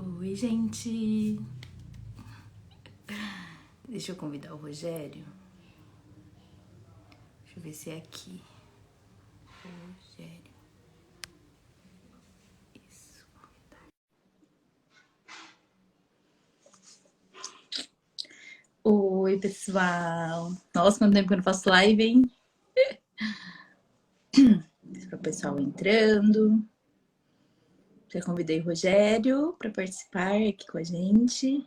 Oi, gente. Deixa eu convidar o Rogério. Deixa eu ver se é aqui. Rogério. Isso. Oi, pessoal. Nossa, quanto tempo que eu não faço live, hein? Para o pessoal entrando. Já convidei o Rogério para participar aqui com a gente.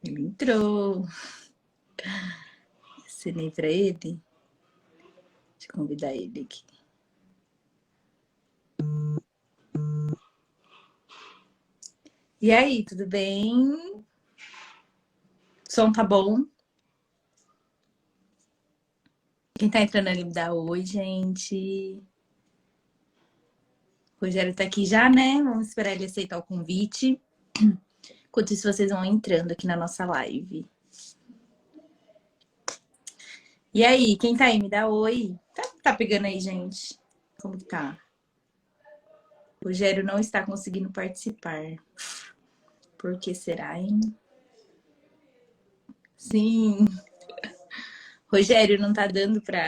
Ele entrou. Assinei para ele. Deixa eu convidar ele aqui. E aí, tudo bem? O som tá bom? Quem tá entrando ali me dá oi, gente. O Rogério tá aqui já, né? Vamos esperar ele aceitar o convite. Enquanto isso, vocês vão entrando aqui na nossa live. E aí, quem tá aí, me dá oi. Tá pegando aí, gente? Como que tá? O Rogério não está conseguindo participar. Por que será, hein? Sim. Rogério, não tá dando pra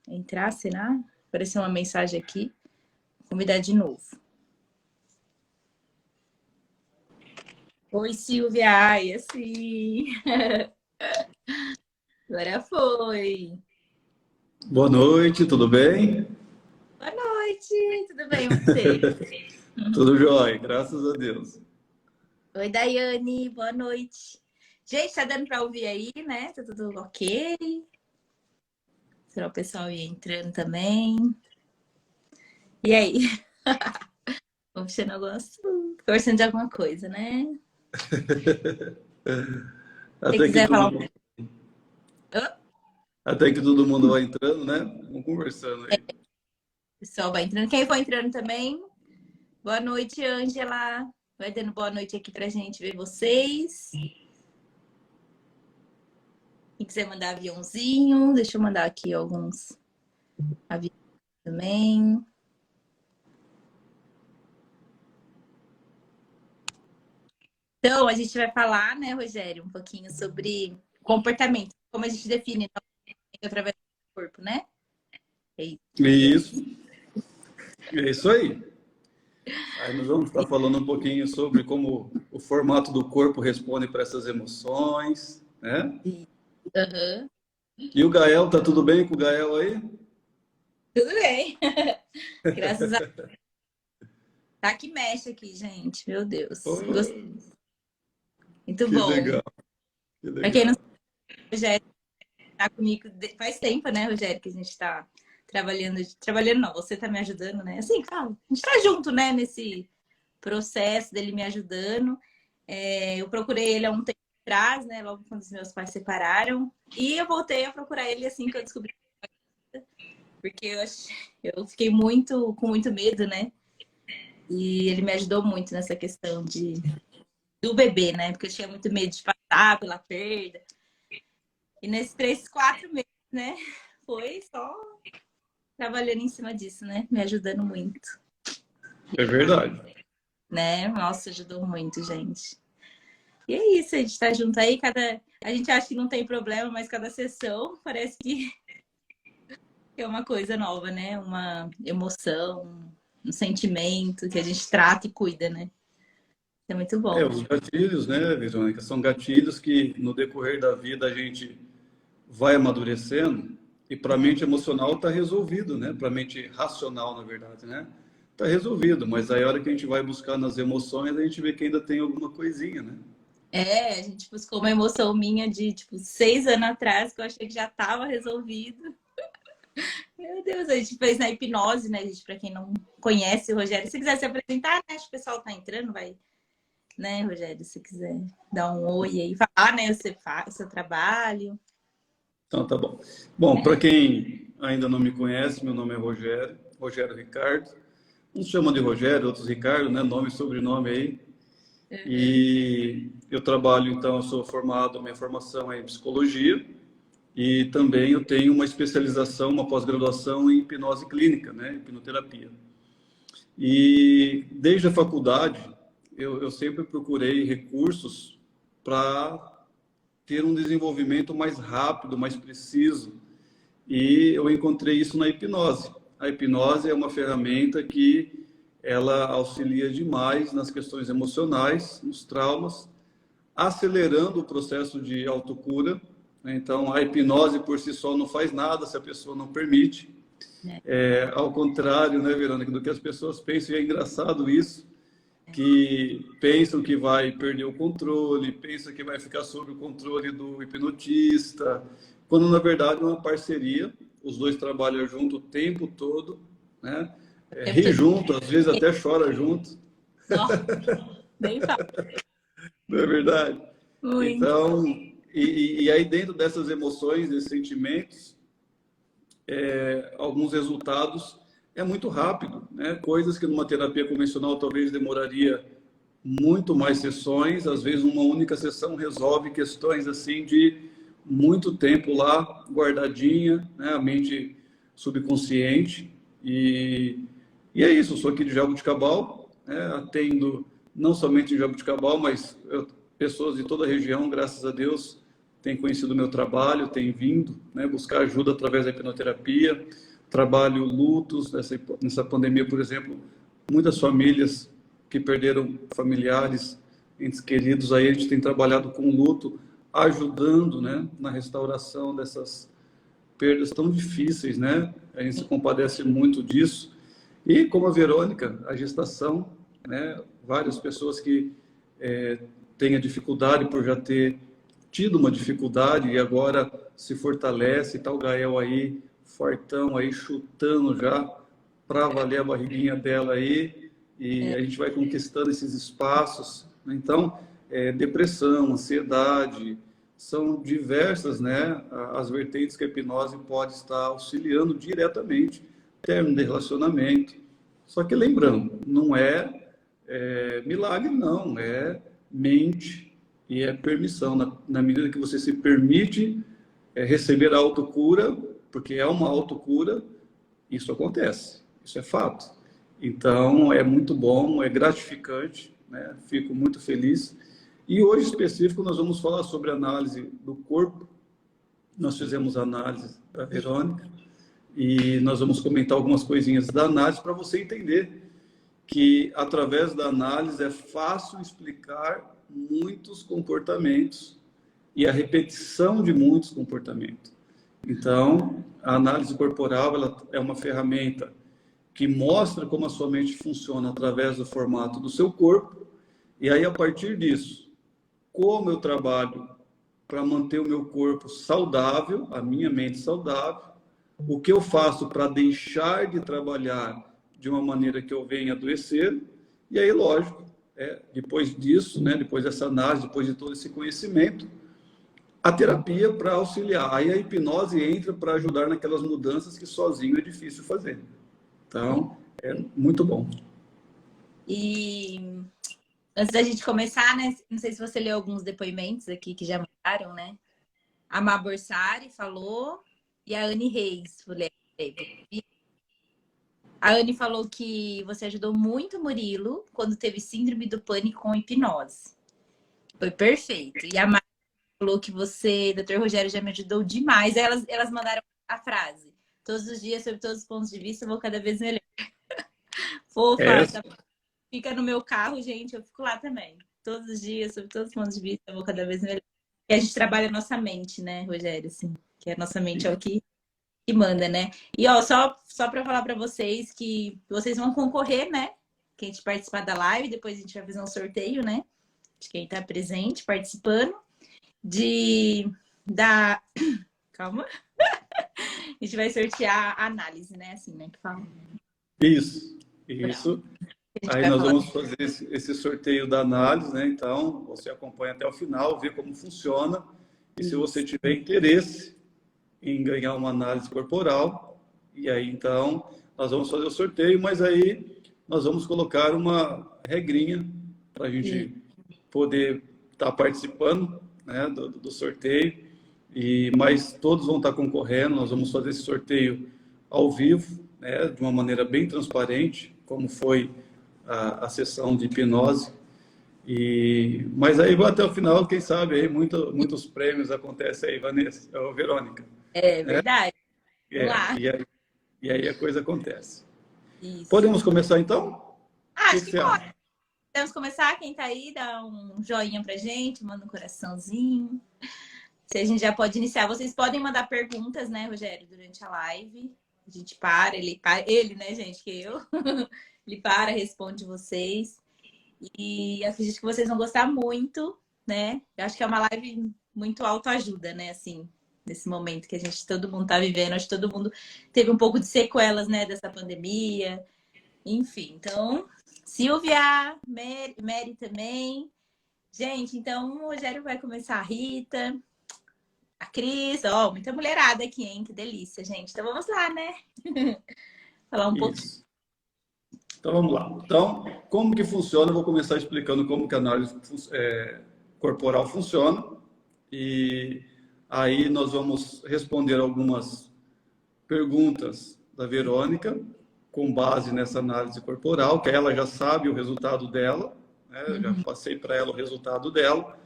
entrar, será? Apareceu uma mensagem aqui. Vou convidar de novo. Oi, Silvia. Ai, assim. Agora foi. Boa noite, tudo bem? Boa noite, tudo bem você? Tudo jóia, graças a Deus. Oi, Daiane, boa noite. Gente, tá dando pra ouvir aí, né? Tá tudo ok? Será o pessoal ir entrando também? E aí? Vamos puxando algum assunto, conversando de alguma coisa, né? Se Até que quiser falar todo um mundo, pouco, até que todo mundo vai entrando, né? Vamos conversando aí. o pessoal vai entrando. Quem for entrando também? Boa noite, Ângela. Vai dando boa noite aqui pra gente ver vocês. Quem quiser mandar aviãozinho, deixa eu mandar aqui alguns aviões também. Então, a gente vai falar, né, Rogério, um pouquinho sobre comportamento, como a gente define através do corpo, né? É isso aí. Aí nós vamos estar falando um pouquinho sobre como o formato do corpo responde para essas emoções, né? Uhum. E o Gael, tá tudo bem com o Gael aí? Tudo bem. Graças a Deus. Tá que mexe aqui, gente. Meu Deus. Gostei. Oh, Muito que bom. legal, que Para quem não legal. sabe, o Rogério tá comigo faz tempo, né, Rogério, que a gente tá trabalhando. Trabalhando não, você tá me ajudando, né? Assim, fala. A gente tá junto, né, nesse processo dele me ajudando. Eu procurei ele há um tempo atrás, né? Logo quando os meus pais se separaram. E eu voltei a procurar ele assim que eu descobri. Porque eu fiquei com muito medo, né? E ele me ajudou muito nessa questão do bebê, né? Porque eu tinha muito medo de passar pela perda. E nesses 3, 4 meses, né? Foi só trabalhando em cima disso, né? Me ajudando muito, É verdade. né? Nossa, ajudou muito, gente. E é isso, a gente tá junto aí, a gente acha que não tem problema, mas cada sessão parece que é uma coisa nova, né? Uma emoção, um sentimento que a gente trata e cuida, né? É muito bom. Os gatilhos, né, Verônica, são gatilhos que no decorrer da vida a gente vai amadurecendo e para a mente emocional está resolvido, né? Para a mente racional, na verdade, né? Está resolvido, mas aí a hora que a gente vai buscar nas emoções, a gente vê que ainda tem alguma coisinha, né? A gente buscou uma emoção minha de, tipo, 6 anos atrás, que eu achei que já estava resolvido. Meu Deus, a gente fez na hipnose, né, gente? Para quem não conhece o Rogério, se quiser se apresentar, né? Acho que o pessoal tá entrando, vai, né, Rogério? Se quiser dar um oi aí, falar, né, o seu trabalho. Então tá bom. Bom, para quem ainda não me conhece, meu nome é Rogério, Rogério Ricardo. Uns chamam de Rogério, outros Ricardo, né? Nome e sobrenome aí. Uhum. E eu trabalho, então, eu sou formado, minha formação é em psicologia. E também eu tenho uma especialização, uma pós-graduação em hipnose clínica, né? Hipnoterapia. E desde a faculdade, eu sempre procurei recursos para ter um desenvolvimento mais rápido, mais preciso. E eu encontrei isso na hipnose. A hipnose é uma ferramenta que ela auxilia demais nas questões emocionais, nos traumas, acelerando o processo de autocura. Então, a hipnose por si só não faz nada se a pessoa não permite. Ao contrário, né, Verônica, do que as pessoas pensam, e é engraçado isso, que pensam que vai perder o controle, pensam que vai ficar sob o controle do hipnotista, quando na verdade é uma parceria, os dois trabalham junto o tempo todo, né? Ri junto, às vezes até chora junto. Nossa, nem fala. Não é verdade? Muito. Então, e aí dentro dessas emoções, desses sentimentos, alguns resultados é muito rápido, né? Coisas que numa terapia convencional talvez demoraria muito mais sessões, às vezes uma única sessão resolve questões assim de muito tempo lá guardadinha, né? A mente subconsciente. E é isso, eu sou aqui de Jaboticabal, né? Atendo não somente em Jaboticabal, mas pessoas de toda a região, graças a Deus, têm conhecido o meu trabalho, têm vindo, né, buscar ajuda através da hipnoterapia. Trabalho lutos, nessa pandemia, por exemplo, muitas famílias que perderam familiares, entes queridos, aí a gente tem trabalhado com luto, ajudando, né, na restauração dessas perdas tão difíceis, né? A gente se compadece muito disso. E como a Verônica, a gestação, né? Várias pessoas que têm a dificuldade por já ter tido uma dificuldade e agora se fortalece, tá o Gael aí, fortão aí, chutando já para valer a barriguinha dela aí, e a gente vai conquistando esses espaços. Então, depressão, ansiedade, são diversas, né, as vertentes que a hipnose pode estar auxiliando diretamente, término de relacionamento. Só que lembrando, não é milagre, não, é mente e é permissão. Na medida que você se permite receber a autocura, porque é uma autocura, isso acontece, isso é fato. Então, é muito bom, é gratificante, né? Fico muito feliz. E hoje, em específico, nós vamos falar sobre análise do corpo. Nós fizemos a análise da Verônica e nós vamos comentar algumas coisinhas da análise para você entender que, através da análise, é fácil explicar muitos comportamentos e a repetição de muitos comportamentos. Então, a análise corporal ela é uma ferramenta que mostra como a sua mente funciona através do formato do seu corpo, e aí, a partir disso, como eu trabalho para manter o meu corpo saudável, a minha mente saudável, o que eu faço para deixar de trabalhar de uma maneira que eu venha adoecer, e aí, lógico, depois disso, né, depois dessa análise, depois de todo esse conhecimento, a terapia para auxiliar. Aí a hipnose entra para ajudar naquelas mudanças que sozinho é difícil fazer. Então, é muito bom. E antes da gente começar, né? Não sei se você leu alguns depoimentos aqui que já mandaram, né? A Má Borsari falou e a Anne Reis. A Anne falou que você ajudou muito o Murilo quando teve síndrome do pânico com hipnose. Foi perfeito. E a Má falou que você, Dr. Rogério, já me ajudou demais. Aí elas mandaram a frase: todos os dias, sob todos os pontos de vista, eu vou cada vez melhor. Fofa, fica no meu carro, gente, eu fico lá também. Todos os dias, sob todos os pontos de vista, eu vou cada vez melhor. E a gente trabalha a nossa mente, né, Rogério? Assim, que a nossa mente é o que manda, né? E ó, só para falar para vocês que vocês vão concorrer, né? Quem te participar da live, depois a gente vai fazer um sorteio, né? De quem tá presente, participando. Calma. A gente vai sortear a análise, né? Assim, né? Que fala. Isso. Aí nós vamos fazer esse sorteio da análise, né? Então, você acompanha até o final, vê como funciona. E se você tiver interesse em ganhar uma análise corporal, e aí, então, nós vamos fazer o sorteio, mas aí nós vamos colocar uma regrinha para a gente poder estar participando, né, do sorteio. Mas todos vão estar concorrendo, nós vamos fazer esse sorteio ao vivo, né, de uma maneira bem transparente, como foi a sessão de hipnose. Mas aí até o final, quem sabe, aí muitos prêmios acontecem aí, Vanessa, ou Verônica. É Né? verdade. Vamos É, lá. e aí a coisa acontece. Isso. Podemos começar então? O que Acho que você pode. acha? Podemos começar? Quem tá aí, dá um joinha pra gente, manda um coraçãozinho. Se a gente já pode iniciar, vocês podem mandar perguntas, né, Rogério, durante a live. A gente ele, né, gente, que eu. Ele responde vocês. E acredito que vocês vão gostar muito, né? Eu acho que é uma live muito autoajuda, né, assim, nesse momento que todo mundo tá vivendo. Acho que todo mundo teve um pouco de sequelas, né, dessa pandemia. Enfim, então, Silvia, Mary também. Gente, então o Rogério vai começar, a Rita, a Cris, ó, muita mulherada aqui, hein? Que delícia, gente. Então vamos lá, né? Falar um pouquinho. Isso. Então vamos lá. Então, como que funciona? Eu vou começar explicando como que a análise corporal funciona. E aí nós vamos responder algumas perguntas da Verônica, com base nessa análise corporal, que ela já sabe o resultado dela, né? Eu já passei para ela o resultado dela.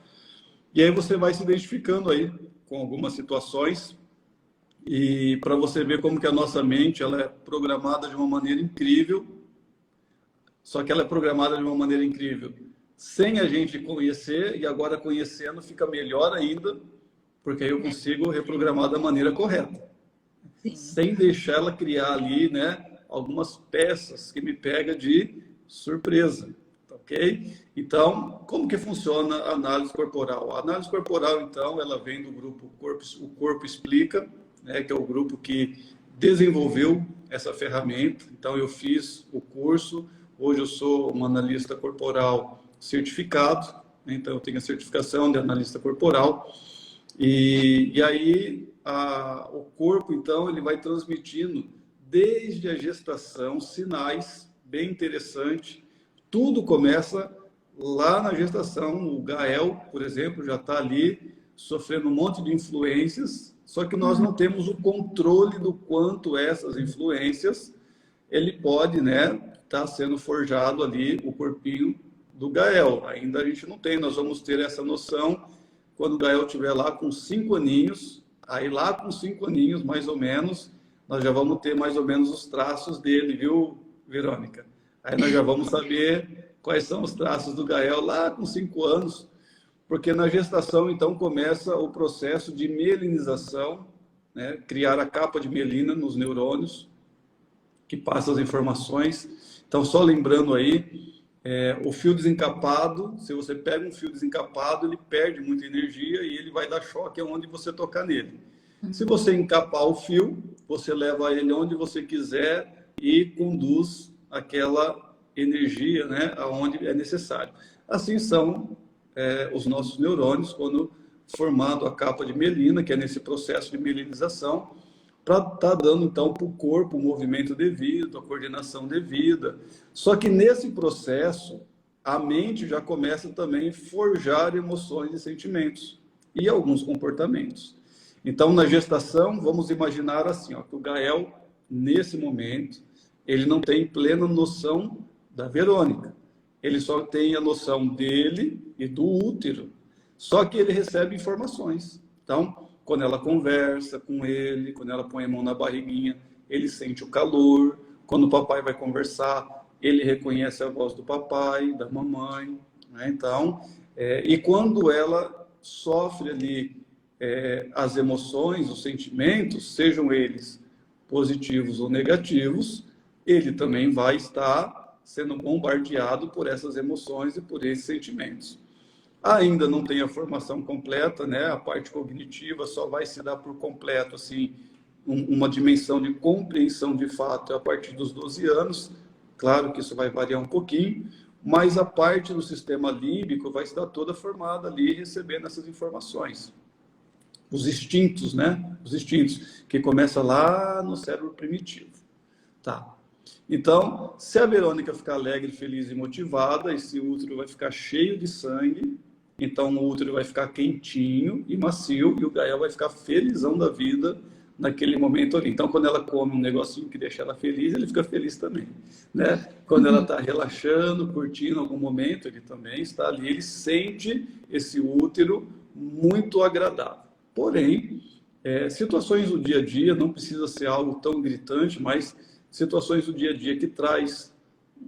E aí você vai se identificando aí com algumas situações e para você ver como que a nossa mente ela é programada de uma maneira incrível, só que ela é programada de uma maneira incrível sem a gente conhecer, e agora conhecendo fica melhor ainda, porque aí eu consigo reprogramar da maneira correta. Sim. Sem deixar ela criar ali, né, algumas peças que me pega de surpresa, ok? Então, como que funciona a análise corporal? A análise corporal, então, ela vem do grupo O Corpo Explica, né, que é o grupo que desenvolveu essa ferramenta. Então, eu fiz o curso, hoje eu sou um analista corporal certificado, né, então eu tenho a certificação de analista corporal. E aí o corpo, então, ele vai transmitindo desde a gestação sinais bem interessantes. Tudo começa lá na gestação. O Gael, por exemplo, já está ali sofrendo um monte de influências, só que nós não temos o controle do quanto essas influências ele pode, né, tá sendo forjado ali o corpinho do Gael. Ainda a gente não tem, nós vamos ter essa noção quando o Gael estiver lá com 5 aninhos, aí lá com 5 aninhos, mais ou menos, nós já vamos ter mais ou menos os traços dele, viu, Verônica? Aí nós já vamos saber quais são os traços do Gael lá com 5 anos, porque na gestação, então, começa o processo de mielinização, né? Criar a capa de mielina nos neurônios, que passa as informações. Então, só lembrando aí, o fio desencapado, se você pega um fio desencapado, ele perde muita energia e ele vai dar choque aonde você tocar nele. Se você encapar o fio, você leva ele onde você quiser e conduz aquela energia, né, aonde é necessário. Assim são os nossos neurônios quando formado a capa de mielina, que é nesse processo de mielinização, para estar dando, então, para o corpo o movimento devido, a coordenação devida. Só que nesse processo, a mente já começa também a forjar emoções e sentimentos e alguns comportamentos. Então, na gestação, vamos imaginar assim, ó, que o Gael, nesse momento, ele não tem plena noção da Verônica. Ele só tem a noção dele e do útero. Só que ele recebe informações. Então, quando ela conversa com ele, quando ela põe a mão na barriguinha, ele sente o calor. Quando o papai vai conversar, ele reconhece a voz do papai, da mamãe, né? Então, e quando ela sofre ali as emoções, os sentimentos, sejam eles positivos ou negativos, ele também vai estar sendo bombardeado por essas emoções e por esses sentimentos. Ainda não tem a formação completa, né? A parte cognitiva só vai se dar por completo, assim, uma dimensão de compreensão de fato a partir dos 12 anos. Claro que isso vai variar um pouquinho, mas a parte do sistema límbico vai estar toda formada ali, recebendo essas informações. Os instintos, né? Os instintos, que começa lá no cérebro primitivo. Tá. Então, se a Verônica ficar alegre, feliz e motivada, esse útero vai ficar cheio de sangue. Então, o útero vai ficar quentinho e macio, e o Gael vai ficar felizão da vida naquele momento ali. Então, quando ela come um negocinho que deixa ela feliz, ele fica feliz também, né? Quando ela está relaxando, curtindo algum momento, ele também está ali, ele sente esse útero muito agradável. Porém, situações do dia a dia, não precisa ser algo tão gritante, mas situações do dia a dia que traz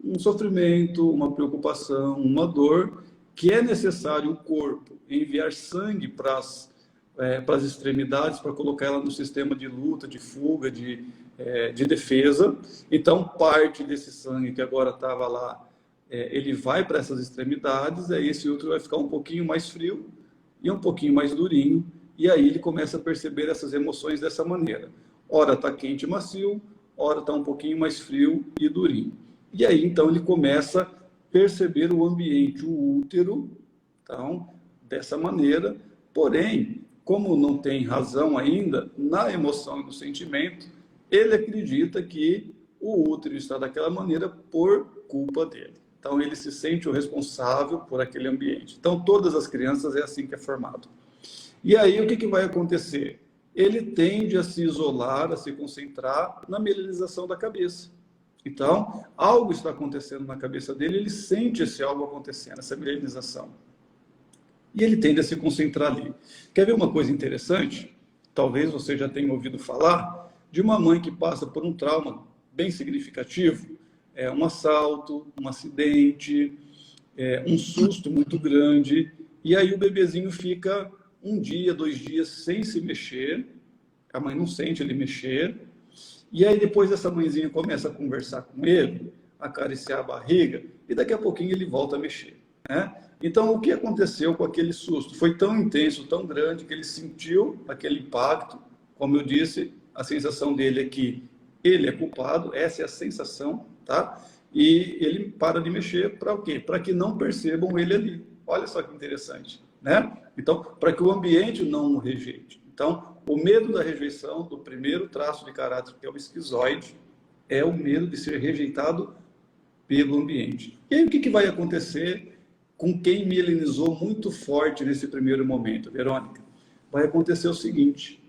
um sofrimento, uma preocupação, uma dor, que é necessário o corpo enviar sangue para as extremidades, para colocar ela no sistema de luta, de fuga, de defesa. Então, parte desse sangue que agora estava lá, ele vai para essas extremidades, aí esse útero vai ficar um pouquinho mais frio e um pouquinho mais durinho, e aí ele começa a perceber essas emoções dessa maneira. Ora está quente e macio, ora está um pouquinho mais frio e durinho. E aí, então, ele começa a perceber o ambiente, o útero, então, dessa maneira. Porém, como não tem razão ainda, na emoção e no sentimento, ele acredita que o útero está daquela maneira por culpa dele. Então, ele se sente o responsável por aquele ambiente. Então, todas as crianças é assim que é formado. E aí, o que vai acontecer? Ele tende a se isolar, a se concentrar na mielinização da cabeça. Então, algo está acontecendo na cabeça dele, ele sente esse algo acontecendo, essa mielinização. E ele tende a se concentrar ali. Quer ver uma coisa interessante? Talvez você já tenha ouvido falar de uma mãe que passa por um trauma bem significativo, um assalto, um acidente, um susto muito grande, e aí o bebezinho fica 1 dia, 2 dias sem se mexer, a mãe não sente ele mexer, e aí depois essa mãezinha começa a conversar com ele, acariciar a barriga, e daqui a pouquinho ele volta a mexer, né? Então, o que aconteceu com aquele susto? Foi tão intenso, tão grande, que ele sentiu aquele impacto. Como eu disse, a sensação dele é que ele é culpado, essa é a sensação, tá? E ele para de mexer para o quê? Para que não percebam ele ali. Olha só que interessante, né? Então, para que o ambiente não o rejeite. Então, o medo da rejeição, do primeiro traço de caráter, que é o esquizoide, é o medo de ser rejeitado pelo ambiente. E aí, o que vai acontecer com quem mielinizou muito forte nesse primeiro momento, Verônica? Vai acontecer o seguinte: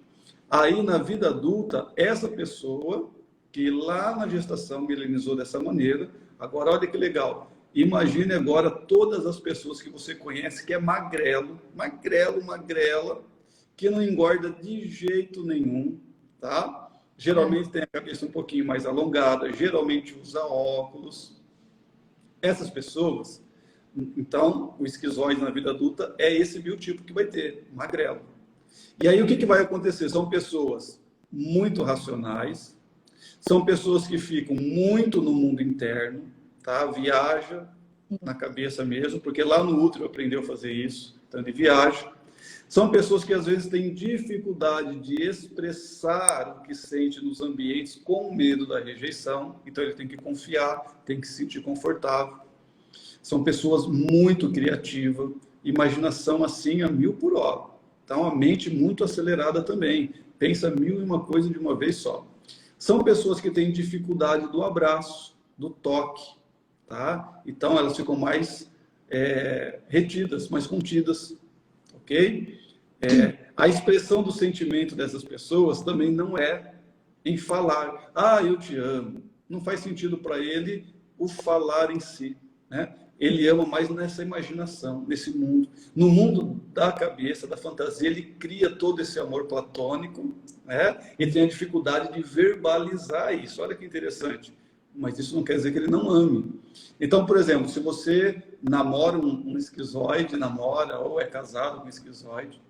aí na vida adulta, essa pessoa que lá na gestação mielinizou dessa maneira, agora olha que legal, imagine agora todas as pessoas que você conhece que é magrelo, magrela, que não engorda de jeito nenhum, tá? Geralmente tem a cabeça um pouquinho mais alongada, geralmente usa óculos. Essas pessoas, então, o esquizoide na vida adulta é esse biotipo que vai ter, magrelo. E aí o que vai acontecer? São pessoas muito racionais, são pessoas que ficam muito no mundo interno, tá? Viaja na cabeça mesmo, porque lá no útero aprendeu a fazer isso, então ele viaja. São pessoas que às vezes têm dificuldade de expressar o que sente nos ambientes com medo da rejeição, então ele tem que confiar, tem que se sentir confortável. São pessoas muito criativas, imaginação assim a 1000 por hora. Então, a mente muito acelerada também. Pensa 1001 coisa de uma vez só. São pessoas que têm dificuldade do abraço, do toque, tá? Então, elas ficam mais retidas, mais contidas, ok? A expressão do sentimento dessas pessoas também não é em falar. Ah, eu te amo. Não faz sentido para ele o falar em si, né? Ele ama mais nessa imaginação, nesse mundo. No mundo da cabeça, da fantasia, ele cria todo esse amor platônico, né? E tem a dificuldade de verbalizar isso. Olha que interessante. Mas isso não quer dizer que ele não ame. Então, por exemplo, se você namora um esquizoide, ou é casado com um esquizoide,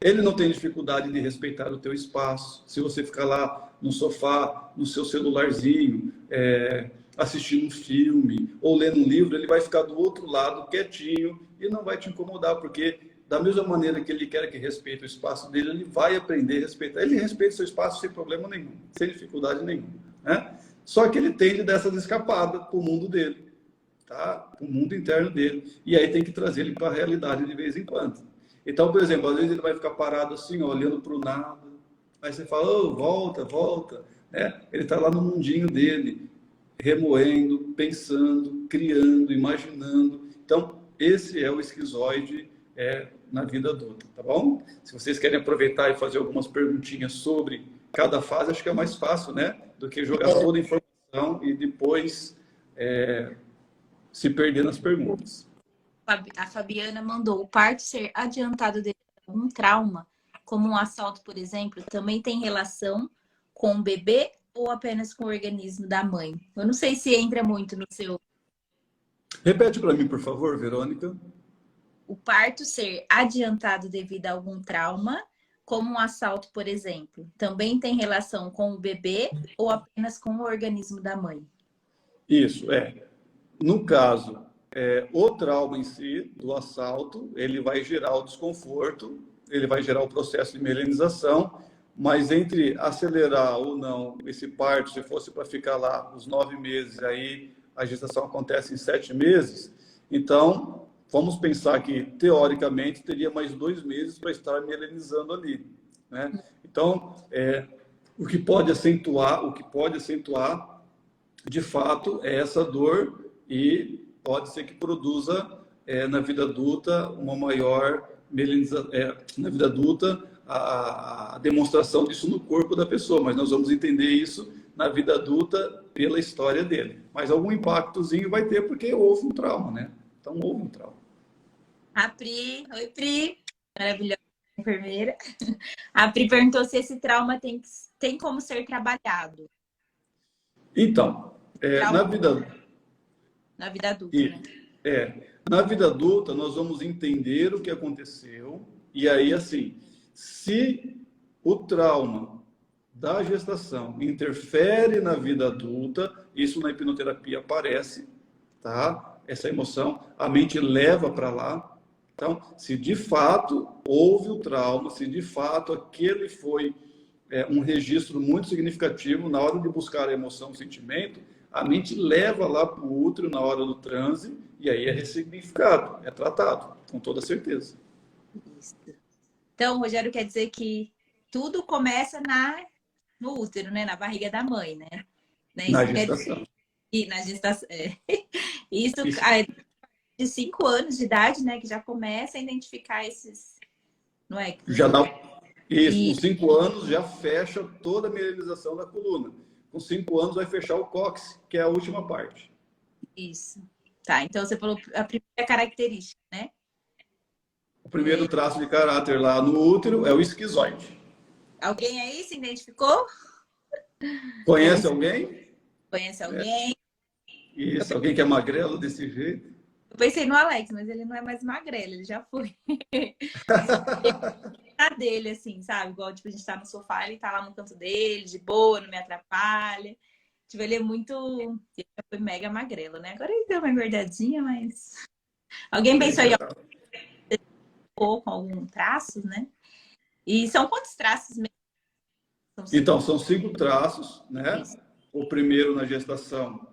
ele não tem dificuldade de respeitar o teu espaço. Se você ficar lá no sofá, no seu celularzinho, assistindo um filme ou lendo um livro, ele vai ficar do outro lado, quietinho, e não vai te incomodar, porque da mesma maneira que ele quer que respeite o espaço dele, ele vai aprender a respeitar. Ele respeita o seu espaço sem problema nenhum, sem dificuldade nenhuma, né? Só que ele tende dessas escapadas para o mundo dele, tá? Para o mundo interno dele. E aí tem que trazer ele para a realidade de vez em quando. Então, por exemplo, às vezes ele vai ficar parado assim, ó, olhando para o nada. Aí você fala, oh, volta, né? Ele está lá no mundinho dele, remoendo, pensando, criando, imaginando. Então, esse é o esquizoide na vida adulta, tá bom? Se vocês querem aproveitar e fazer algumas perguntinhas sobre cada fase acho que é mais fácil, né? Do que jogar toda a informação e depois se perder nas perguntas. A Fabiana mandou: o parto ser adiantado devido a algum trauma, como um assalto, por exemplo, também tem relação com o bebê ou apenas com o organismo da mãe? Eu não sei se entra muito no seu. Repete para mim, por favor, Verônica. O parto ser adiantado devido a algum trauma, como um assalto, por exemplo, também tem relação com o bebê ou apenas com o organismo da mãe? Isso, No caso, o trauma em si, do assalto, ele vai gerar o desconforto, ele vai gerar o processo de melanização, mas entre acelerar ou não esse parto, se fosse para ficar lá os 9 meses, aí a gestação acontece em 7 meses, então vamos pensar que, teoricamente, teria mais 2 meses para estar melanizando ali, né? Então, o que pode acentuar, de fato, é essa dor e pode ser que produza na vida adulta uma maior na vida adulta a demonstração disso no corpo da pessoa, mas nós vamos entender isso na vida adulta pela história dele. Mas algum impactozinho vai ter porque houve um trauma, né? Então houve um trauma. A Pri, oi Pri, maravilhosa enfermeira. A Pri perguntou se esse trauma tem como ser trabalhado. Então, na vida adulta, né? Na vida adulta, nós vamos entender o que aconteceu. E aí, assim, se o trauma da gestação interfere na vida adulta, isso na hipnoterapia aparece, tá? Essa emoção, a mente leva para lá. Então, se de fato houve o trauma, se de fato aquele foi um registro muito significativo na hora de buscar a emoção, o sentimento, a mente leva lá para o útero na hora do transe e aí é ressignificado, é tratado, com toda certeza. Isso. Então, Rogério, quer dizer que tudo começa no útero, né? Na barriga da mãe, né? Na gestação. E na gestação. Isso de 5 anos de idade, né? Que já começa a identificar esses. Não é? Já dá. Isso, com 5 anos já fecha toda a mineralização da coluna. Com 5 anos vai fechar o cóccix, que é a última parte. Isso. Tá, então você falou a primeira característica, né? O primeiro traço de caráter lá no útero é o esquizoide. Alguém aí se identificou? Conhece alguém? Conhece alguém? Isso, alguém que é magrelo desse jeito? Eu pensei no Alex, mas ele não é mais magrelo, ele já foi. Tá dele, assim, sabe? Igual, tipo, a gente tá no sofá, ele tá lá no canto dele, de boa, não me atrapalha. Tipo, ele é muito... Ele já foi mega magrelo, né? Agora ele deu uma engordadinha, mas... Alguém pensou aí, com algum traço, né? E são quantos traços mesmo? Então, são 5 traços, né? Isso. O primeiro na gestação,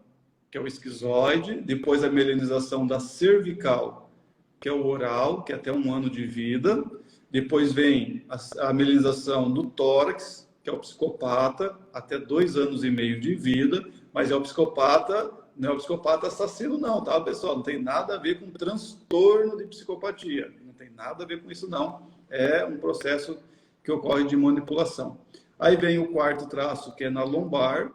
que é o esquizoide, depois a melanização da cervical, que é o oral, que é até 1 ano de vida, depois vem a melanização do tórax, que é o psicopata, até 2 anos e meio de vida, mas é o psicopata, não é o psicopata assassino não, tá, pessoal? Não tem nada a ver com transtorno de psicopatia, não tem nada a ver com isso não, é um processo que ocorre de manipulação. Aí vem o quarto traço, que é na lombar,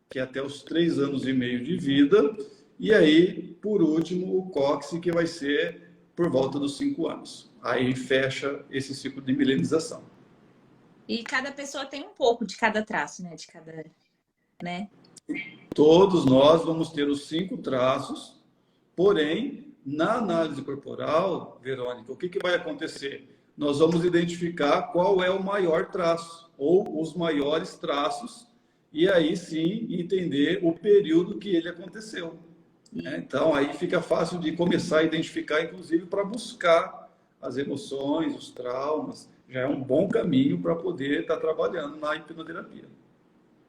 que é até os 3 anos e meio de vida. E aí, por último, o cóccix, que vai ser por volta dos 5 anos. Aí fecha esse ciclo de milenização. E cada pessoa tem um pouco de cada traço, né? De cada, né? Todos nós vamos ter os 5 traços, porém, na análise corporal, Verônica, o que vai acontecer? Nós vamos identificar qual é o maior traço, ou os maiores traços, e aí sim entender o período que ele aconteceu. Então, aí fica fácil de começar a identificar, inclusive, para buscar as emoções, os traumas. Já é um bom caminho para poder estar trabalhando na hipnoterapia.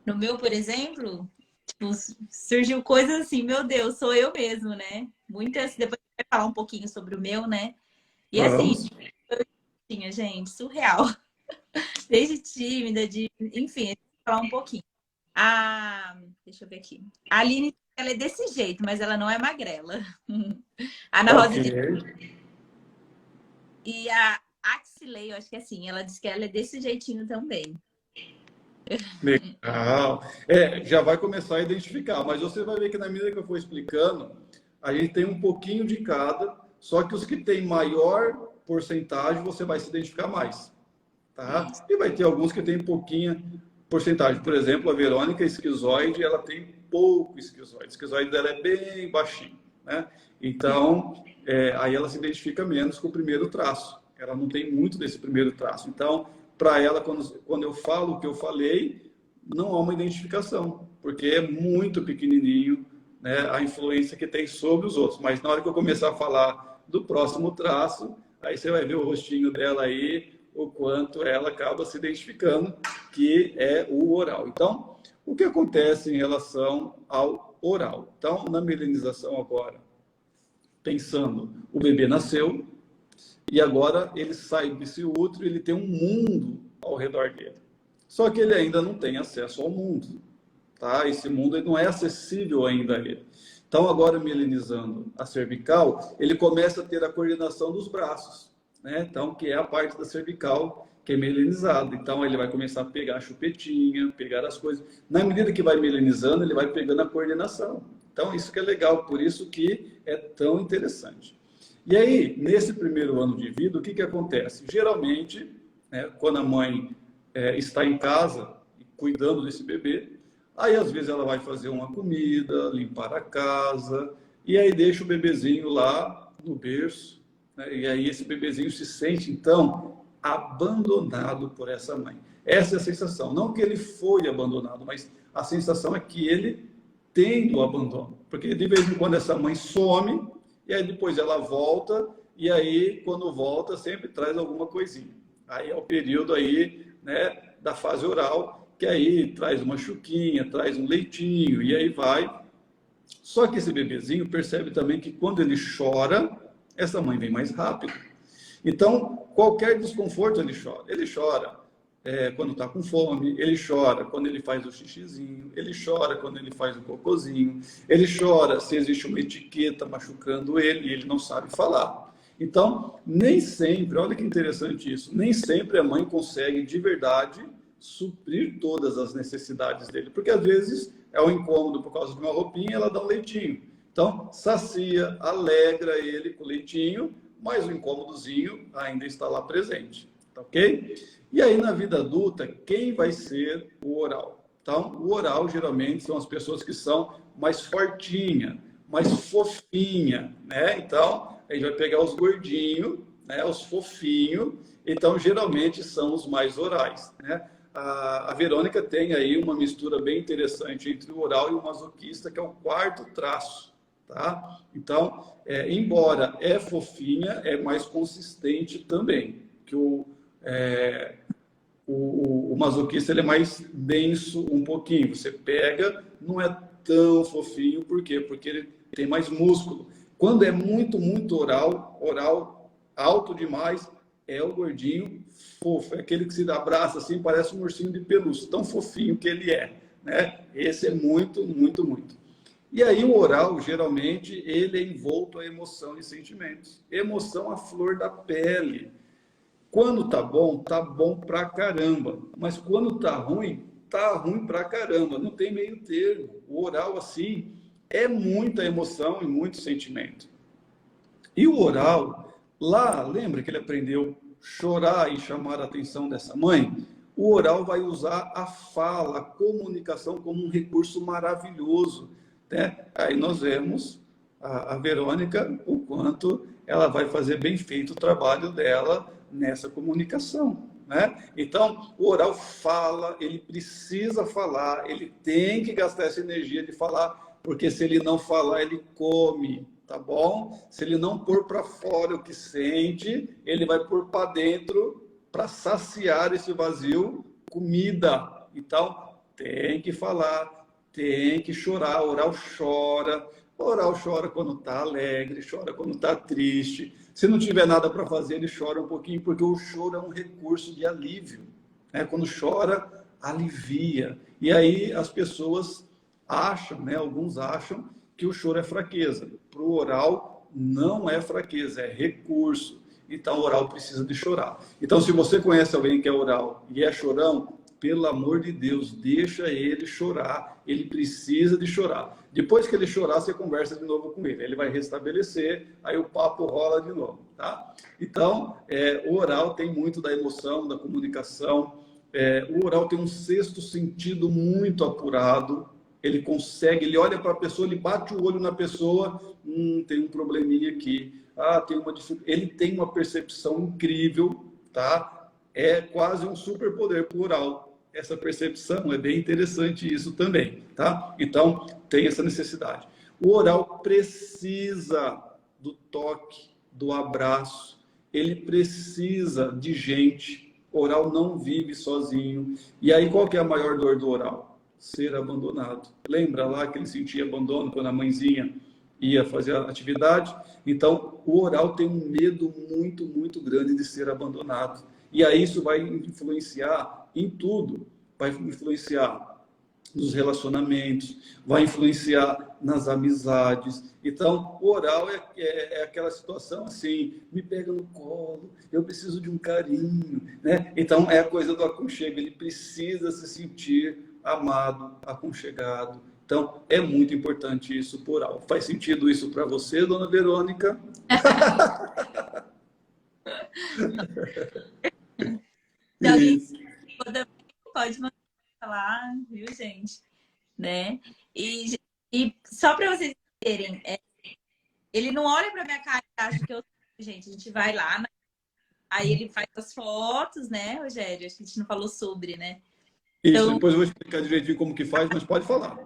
No meu, por exemplo, tipo, surgiu coisas assim, meu Deus, sou eu mesmo, né? Muitas, depois a gente vai falar um pouquinho sobre o meu, né? E assim, eu tinha, gente, surreal. Desde tímida, enfim, falar um pouquinho. Deixa eu ver aqui. A Aline, ela é desse jeito, mas ela não é magrela. A Ana Rosa e a Axilei, eu acho que é assim, ela disse que ela é desse jeitinho também. Legal. Já vai começar a identificar, mas você vai ver que na medida que eu for explicando, a gente tem um pouquinho de cada, só que os que têm maior porcentagem, você vai se identificar mais, tá? Isso. E vai ter alguns que têm pouquinha porcentagem. Por exemplo, a Verônica esquizoide, ela tem pouco esquizoide. O esquizoide dela é bem baixinho, né? Então, aí ela se identifica menos com o primeiro traço. Ela não tem muito desse primeiro traço. Então, para ela, quando eu falo o que eu falei, não há uma identificação, porque é muito pequenininho, né, a influência que tem sobre os outros. Mas na hora que eu começar a falar do próximo traço, aí você vai ver o rostinho dela aí, o quanto ela acaba se identificando, que é o oral. Então, o que acontece em relação ao oral? Então, na melanização agora, pensando, o bebê nasceu e agora ele sai desse útero, ele tem um mundo ao redor dele. Só que ele ainda não tem acesso ao mundo, tá? Esse mundo não é acessível ainda a ele. Então, agora melanizando a cervical, ele começa a ter a coordenação dos braços, né? Então, que é a parte da cervical que é melanizada. Então, ele vai começar a pegar a chupetinha, pegar as coisas. Na medida que vai melanizando, ele vai pegando a coordenação. Então, isso que é legal, por isso que é tão interessante. E aí, nesse primeiro ano de vida, o que acontece? Geralmente, né, quando a mãe está em casa, cuidando desse bebê, aí às vezes ela vai fazer uma comida, limpar a casa, e aí deixa o bebezinho lá no berço, né, e aí esse bebezinho se sente, então, abandonado por essa mãe. Essa é a sensação. Não que ele foi abandonado, mas a sensação é que ele tem o abandono. Porque de vez em quando essa mãe some, e aí depois ela volta, e aí quando volta sempre traz alguma coisinha. Aí é o período aí, né, da fase oral, que aí traz uma chuquinha, traz um leitinho, e aí vai. Só que esse bebezinho percebe também que quando ele chora, essa mãe vem mais rápido. Então, qualquer desconforto ele chora. Ele chora quando está com fome, ele chora quando ele faz o xixizinho, ele chora quando ele faz o cocôzinho, ele chora se existe uma etiqueta machucando ele e ele não sabe falar. Então, nem sempre, olha que interessante isso, nem sempre a mãe consegue de verdade suprir todas as necessidades dele, porque às vezes é um incômodo por causa de uma roupinha, ela dá um leitinho. Então, sacia, alegra ele com o leitinho, mas o incômodozinho ainda está lá presente, tá ok? E aí, na vida adulta, quem vai ser o oral? Então, o oral, geralmente, são as pessoas que são mais fortinha, mais fofinha, né? Então, a gente vai pegar os gordinhos, né? Os fofinhos. Então, geralmente, são os mais orais, né? A Verônica tem aí uma mistura bem interessante entre o oral e o masoquista, que é o quarto traço, tá? Então, embora é fofinha, é mais consistente também, que o masoquista ele é mais denso um pouquinho. Você pega, não é tão fofinho, por quê? Porque ele tem mais músculo. Quando é muito, muito oral alto demais, é o gordinho fofo. É aquele que se abraça assim, parece um ursinho de pelúcia, tão fofinho que ele é, né? Esse é muito, muito, muito. E aí o oral, geralmente, ele é envolto a emoção e sentimentos. Emoção à flor da pele. Quando tá bom pra caramba. Mas quando tá ruim pra caramba. Não tem meio termo. O oral, assim, é muita emoção e muito sentimento. E o oral, lá, lembra que ele aprendeu chorar e chamar a atenção dessa mãe? O oral vai usar a fala, a comunicação como um recurso maravilhoso, né? Aí nós vemos a Verônica, o quanto ela vai fazer bem feito o trabalho dela nessa comunicação, né? Então, o oral fala, ele precisa falar, ele tem que gastar essa energia de falar, porque se ele não falar, ele come, tá bom? Se ele não pôr para fora o que sente, ele vai pôr para dentro para saciar esse vazio, comida. Então, tem que falar, tem que chorar. O oral chora quando está alegre, chora quando está triste. Se não tiver nada para fazer, ele chora um pouquinho, porque o choro é um recurso de alívio, né? Quando chora, alivia. E aí as pessoas acham, né? Alguns acham que o choro é fraqueza. Para o oral, não é fraqueza, é recurso. Então, o oral precisa de chorar. Então, se você conhece alguém que é oral e é chorão, pelo amor de Deus, deixa ele chorar. Ele precisa de chorar. Depois que ele chorar, você conversa de novo com ele. Ele vai restabelecer, aí o papo rola de novo, tá? Então, o oral tem muito da emoção, da comunicação. O oral tem um sexto sentido muito apurado. Ele consegue, ele olha para a pessoa, ele bate o olho na pessoa, tem um probleminha aqui. Tem uma dificuldade. Ele tem uma percepção incrível, tá? É quase um superpoder pro oral. Essa percepção é bem interessante isso também, tá? Então, tem essa necessidade. O oral precisa do toque, do abraço. Ele precisa de gente. O oral não vive sozinho. E aí, qual que é a maior dor do oral? Ser abandonado. Lembra lá que ele sentia abandono quando a mãezinha ia fazer a atividade? Então, o oral tem um medo muito, muito grande de ser abandonado. E aí isso vai influenciar em tudo. Vai influenciar nos relacionamentos, vai influenciar nas amizades. Então, o oral é aquela situação assim, me pega no colo, eu preciso de um carinho, né? Então, é a coisa do aconchego, ele precisa se sentir amado, aconchegado. Então, é muito importante isso por oral. Faz sentido isso para você, dona Verônica? Se alguém pode mandar falar, viu, gente? Né? E só para vocês entenderem, ele não olha para minha cara e acha que eu... Gente, a gente vai lá, né? Aí ele faz as fotos, né, Rogério? Acho que a gente não falou sobre, né? Isso, Então, depois eu vou explicar direitinho como que faz, mas pode falar.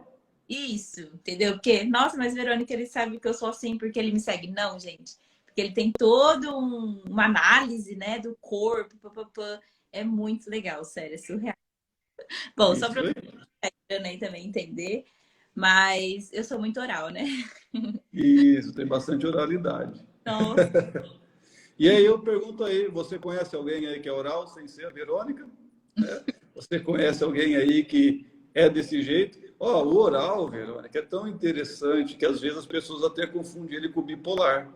isso, entendeu? Porque, nossa, mas Verônica, ele sabe que eu sou assim porque ele me segue. Não, gente. Porque ele tem toda uma análise, né, do corpo, papapá. É muito legal, sério, é surreal. Bom, Isso só para aí também entender, mas eu sou muito oral, né? Isso, tem bastante oralidade. Nossa. E aí eu pergunto aí, você conhece alguém aí que é oral sem ser a Verônica? Você conhece alguém aí que é desse jeito? O oral, Verônica, é tão interessante que às vezes as pessoas até confundem ele com bipolar.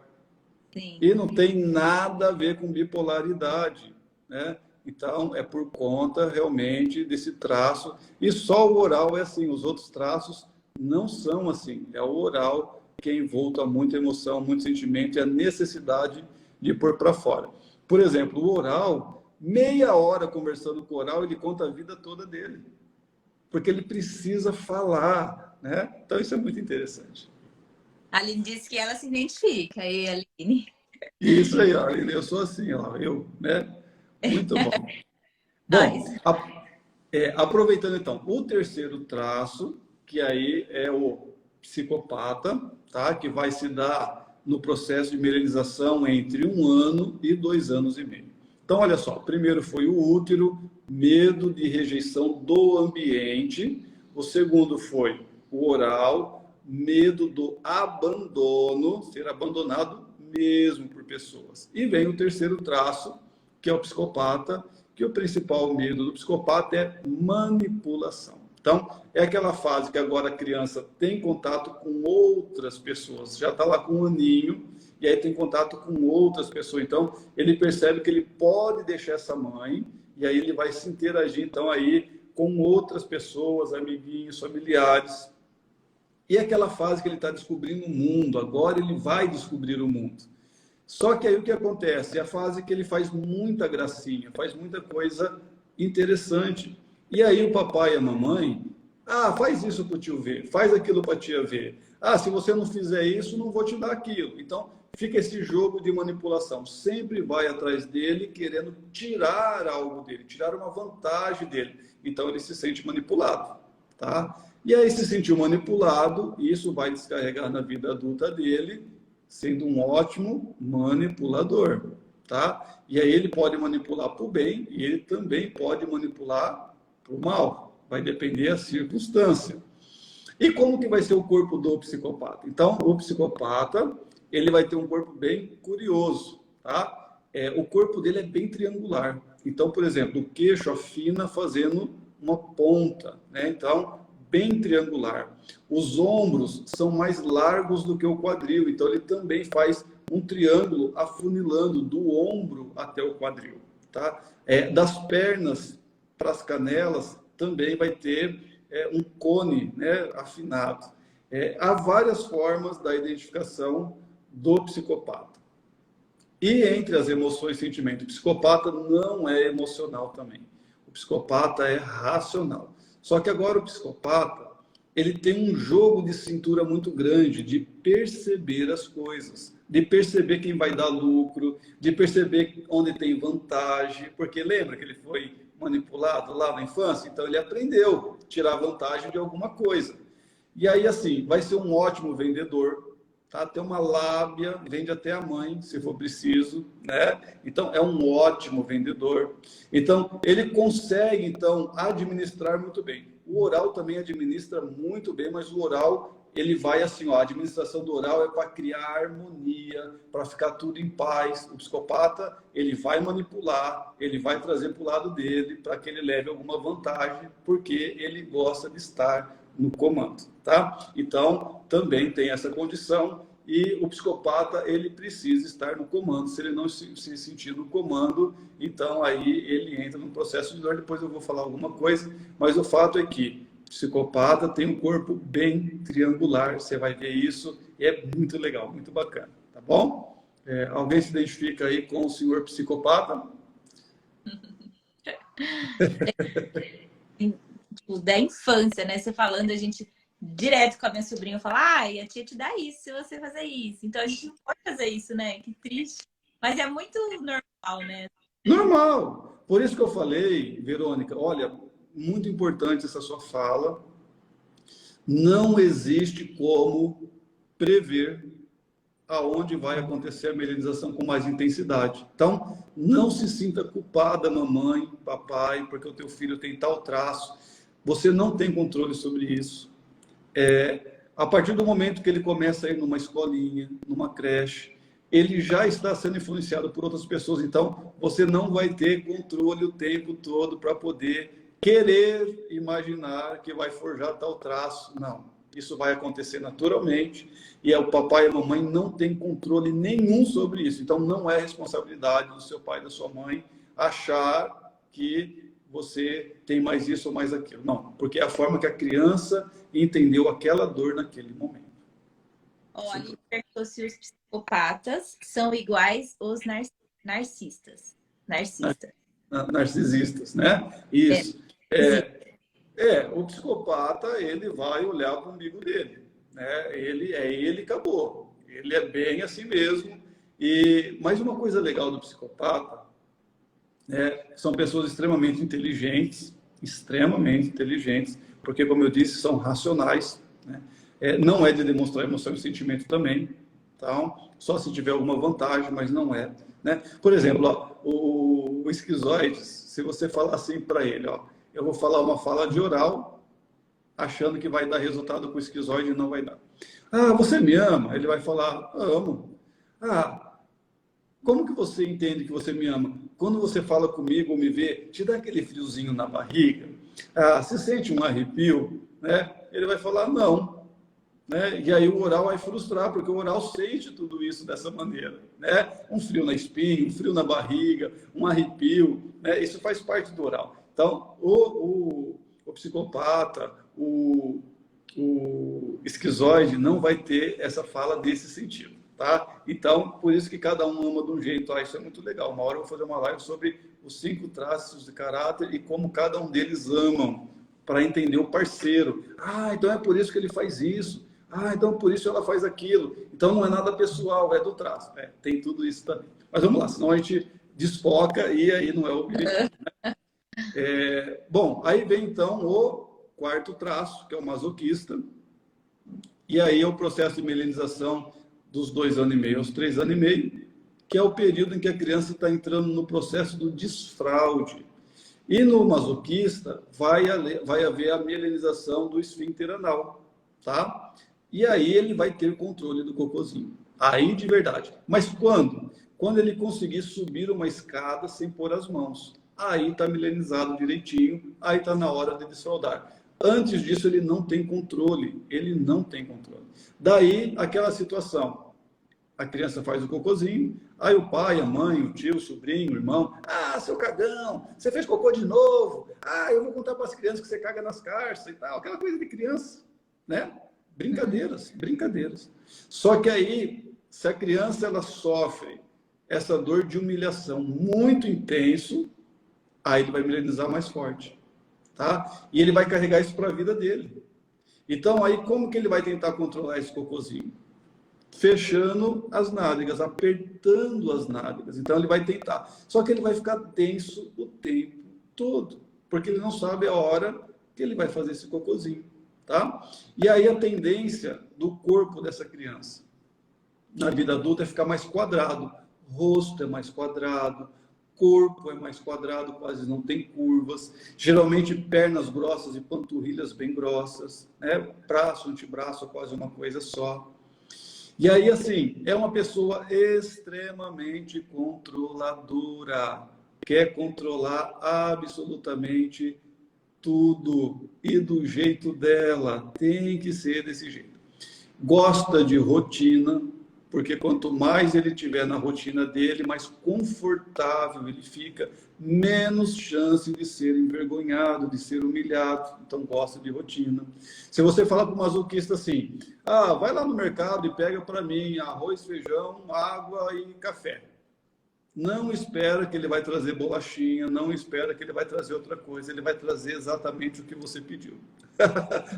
Sim. E não tem nada a ver com bipolaridade, né? Então, é por conta realmente desse traço. E só o oral é assim, os outros traços não são assim. É o oral que é envolto a muita emoção, muito sentimento e a necessidade de pôr para fora. Por exemplo, o oral, meia hora conversando com o oral, ele conta a vida toda dele. Porque ele precisa falar, né? Então, isso é muito interessante. A Aline disse que ela se identifica. E a Aline? Isso aí, Aline, eu sou assim, ó, né? Muito bom. Bom, aproveitando então, o terceiro traço, que aí é o psicopata, tá? Que vai se dar no processo de milenização entre 1 ano e 2 anos e meio. Então, olha só, primeiro foi o útero, medo de rejeição do ambiente. O segundo foi o oral, medo do abandono, ser abandonado mesmo por pessoas. E vem o terceiro traço, que é o psicopata, que o principal medo do psicopata é manipulação. Então, é aquela fase que agora a criança tem contato com outras pessoas, já está lá com 1 aninho, e aí tem contato com outras pessoas. Então, ele percebe que ele pode deixar essa mãe, e aí ele vai se interagir, então, aí com outras pessoas, amiguinhos, familiares. E é aquela fase que ele está descobrindo o mundo, agora ele vai descobrir o mundo. Só que aí o que acontece? É a fase que ele faz muita gracinha, faz muita coisa interessante. E aí o papai e a mamãe, faz isso para o tio ver, faz aquilo para a tia ver. Se você não fizer isso, não vou te dar aquilo. Então, fica esse jogo de manipulação. Sempre vai atrás dele, querendo tirar algo dele, tirar uma vantagem dele. Então, ele se sente manipulado, tá? E aí, se sentiu manipulado, isso vai descarregar na vida adulta dele, sendo um ótimo manipulador, tá? E aí ele pode manipular para o bem e ele também pode manipular para o mal. Vai depender da circunstância. E como que vai ser o corpo do psicopata? Então, o psicopata, ele vai ter um corpo bem curioso, tá? O corpo dele é bem triangular. Então, por exemplo, o queixo afina fazendo uma ponta, né? Então, bem triangular. Os ombros são mais largos do que o quadril, então ele também faz um triângulo afunilando do ombro até o quadril, tá? Das pernas para as canelas também vai ter um cone, né, afinado. Há várias formas da identificação do psicopata. E entre as emoções e sentimentos, o psicopata não é emocional também. O psicopata é racional. Só que agora o psicopata, ele tem um jogo de cintura muito grande de perceber as coisas, de perceber quem vai dar lucro, de perceber onde tem vantagem, porque lembra que ele foi manipulado lá na infância? Então ele aprendeu a tirar vantagem de alguma coisa. E aí, assim, vai ser um ótimo vendedor, tá? Tem uma lábia, vende até a mãe, se for preciso, né? Então, é um ótimo vendedor. Então, ele consegue, então, administrar muito bem. O oral também administra muito bem, mas o oral, ele vai assim, ó, a administração do oral é para criar harmonia, para ficar tudo em paz. O psicopata, ele vai manipular, ele vai trazer para o lado dele, para que ele leve alguma vantagem, porque ele gosta de estar no comando, tá? Então, também tem essa condição e o psicopata, ele precisa estar no comando. Se ele não se sentir no comando, então aí ele entra num processo de dor. Depois eu vou falar alguma coisa, mas o fato é que o psicopata tem um corpo bem triangular, você vai ver isso, e é muito legal, muito bacana, tá bom? Alguém se identifica aí com o senhor psicopata? Tipo, da infância, né? Você falando, a gente direto com a minha sobrinha fala, ai, a tia te dá isso se você fazer isso. Então a gente não pode fazer isso, né? Que triste. Mas é muito normal, né? Normal! Por isso que eu falei, Verônica, olha, muito importante essa sua fala. Não existe como prever aonde vai acontecer a melanização com mais intensidade. Então, não se sinta culpada, mamãe, papai, porque o teu filho tem tal traço. Você não tem controle sobre isso. A partir do momento que ele começa a ir numa escolinha, numa creche, ele já está sendo influenciado por outras pessoas. Então, você não vai ter controle o tempo todo para poder querer imaginar que vai forjar tal traço. Não. Isso vai acontecer naturalmente e o papai e a mamãe não têm controle nenhum sobre isso. Então, não é responsabilidade do seu pai e da sua mãe achar que você tem mais isso ou mais aquilo. Não, porque é a forma que a criança entendeu aquela dor naquele momento. Olha, perguntou se os psicopatas são iguais aos narcisistas. Narcisistas, né? Isso. O psicopata, ele vai olhar para o umbigo dele, né? Ele acabou. Ele é bem assim mesmo. Mas uma coisa legal do psicopata são pessoas extremamente inteligentes, porque, como eu disse, são racionais, né? Não é de demonstrar emoção e sentimento também, então, só se tiver alguma vantagem, mas não é, né? Por exemplo, ó, o esquizoide, se você falar assim para ele, ó, eu vou falar uma fala de oral, achando que vai dar resultado com o esquizoide e não vai dar. Ah, você me ama? Ele vai falar, amo. Ah, como que você entende que você me ama? Quando você fala comigo ou me vê, te dá aquele friozinho na barriga? Ah, você sente um arrepio? Né? Ele vai falar, não. Né? E aí o oral vai frustrar, porque o oral sente tudo isso dessa maneira. Né? Um frio na espinha, um frio na barriga, um arrepio. Né? Isso faz parte do oral. Então, o psicopata, o esquizoide não vai ter essa fala desse sentido, tá? Então, por isso que cada um ama de um jeito. Isso é muito legal. Uma hora eu vou fazer uma live sobre os 5 traços de caráter e como cada um deles amam, para entender o parceiro. Ah, então é por isso que ele faz isso. Ah, então por isso ela faz aquilo. Então não é nada pessoal, é do traço. Tem tudo isso também. Mas vamos lá, senão a gente desfoca e aí não é o objetivo, né? Bom, aí vem então o quarto traço, que é o masoquista. E aí é o processo de melanização dos 2 anos e meio aos 3 anos e meio, que é o período em que a criança está entrando no processo do desfraude. E no masoquista vai haver a melanização do esfíncter anal, tá? E aí ele vai ter controle do cocôzinho. Aí de verdade. Mas quando? Quando ele conseguir subir uma escada sem pôr as mãos. Aí está milenizado direitinho, aí está na hora de desfraudar. Antes disso, ele não tem controle. Daí, aquela situação. A criança faz o cocôzinho, aí o pai, a mãe, o tio, o sobrinho, o irmão, ah, seu cagão, você fez cocô de novo, ah, eu vou contar para as crianças que você caga nas carças e tal, aquela coisa de criança, né? Brincadeiras, brincadeiras. Só que aí, se a criança ela sofre essa dor de humilhação muito intenso, aí ele vai milenizar mais forte, tá? E ele vai carregar isso para a vida dele. Então, aí como que ele vai tentar controlar esse cocôzinho? Fechando as nádegas, apertando as nádegas. Então ele vai tentar. Só que ele vai ficar tenso o tempo todo, porque ele não sabe a hora que ele vai fazer esse cocôzinho, tá? E aí a tendência do corpo dessa criança na vida adulta é ficar mais quadrado. Rosto é mais quadrado, corpo é mais quadrado, quase não tem curvas. Geralmente pernas grossas e panturrilhas bem grossas, né? Braço, antebraço, quase uma coisa só. E aí, assim, é uma pessoa extremamente controladora, quer controlar absolutamente tudo e do jeito dela, tem que ser desse jeito. Gosta de rotina, porque quanto mais ele tiver na rotina dele, mais confortável ele fica, menos chance de ser envergonhado, de ser humilhado. Então, gosta de rotina. Se você falar para o masoquista assim, ah, vai lá no mercado e pega para mim arroz, feijão, água e café. Não espera que ele vai trazer bolachinha, não espera que ele vai trazer outra coisa, ele vai trazer exatamente o que você pediu.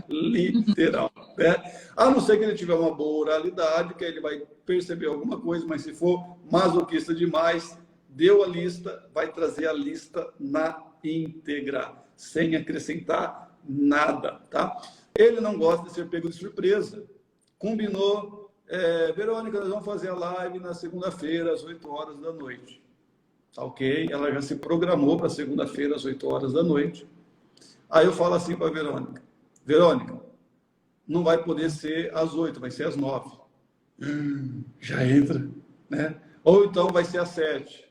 Literal, né? A não ser que ele tiver uma boa oralidade, que aí ele vai perceber alguma coisa, mas se for masoquista demais, deu a lista, vai trazer a lista na íntegra, sem acrescentar nada, tá? Ele não gosta de ser pego de surpresa. Combinou, Verônica, nós vamos fazer a live na segunda-feira, às 8 horas da noite. Tá ok? Ela já se programou para segunda-feira, às 8 horas da noite. Aí eu falo assim para a Verônica, Verônica, não vai poder ser às 8, vai ser às 9. Já entra, né? Ou então vai ser às 7.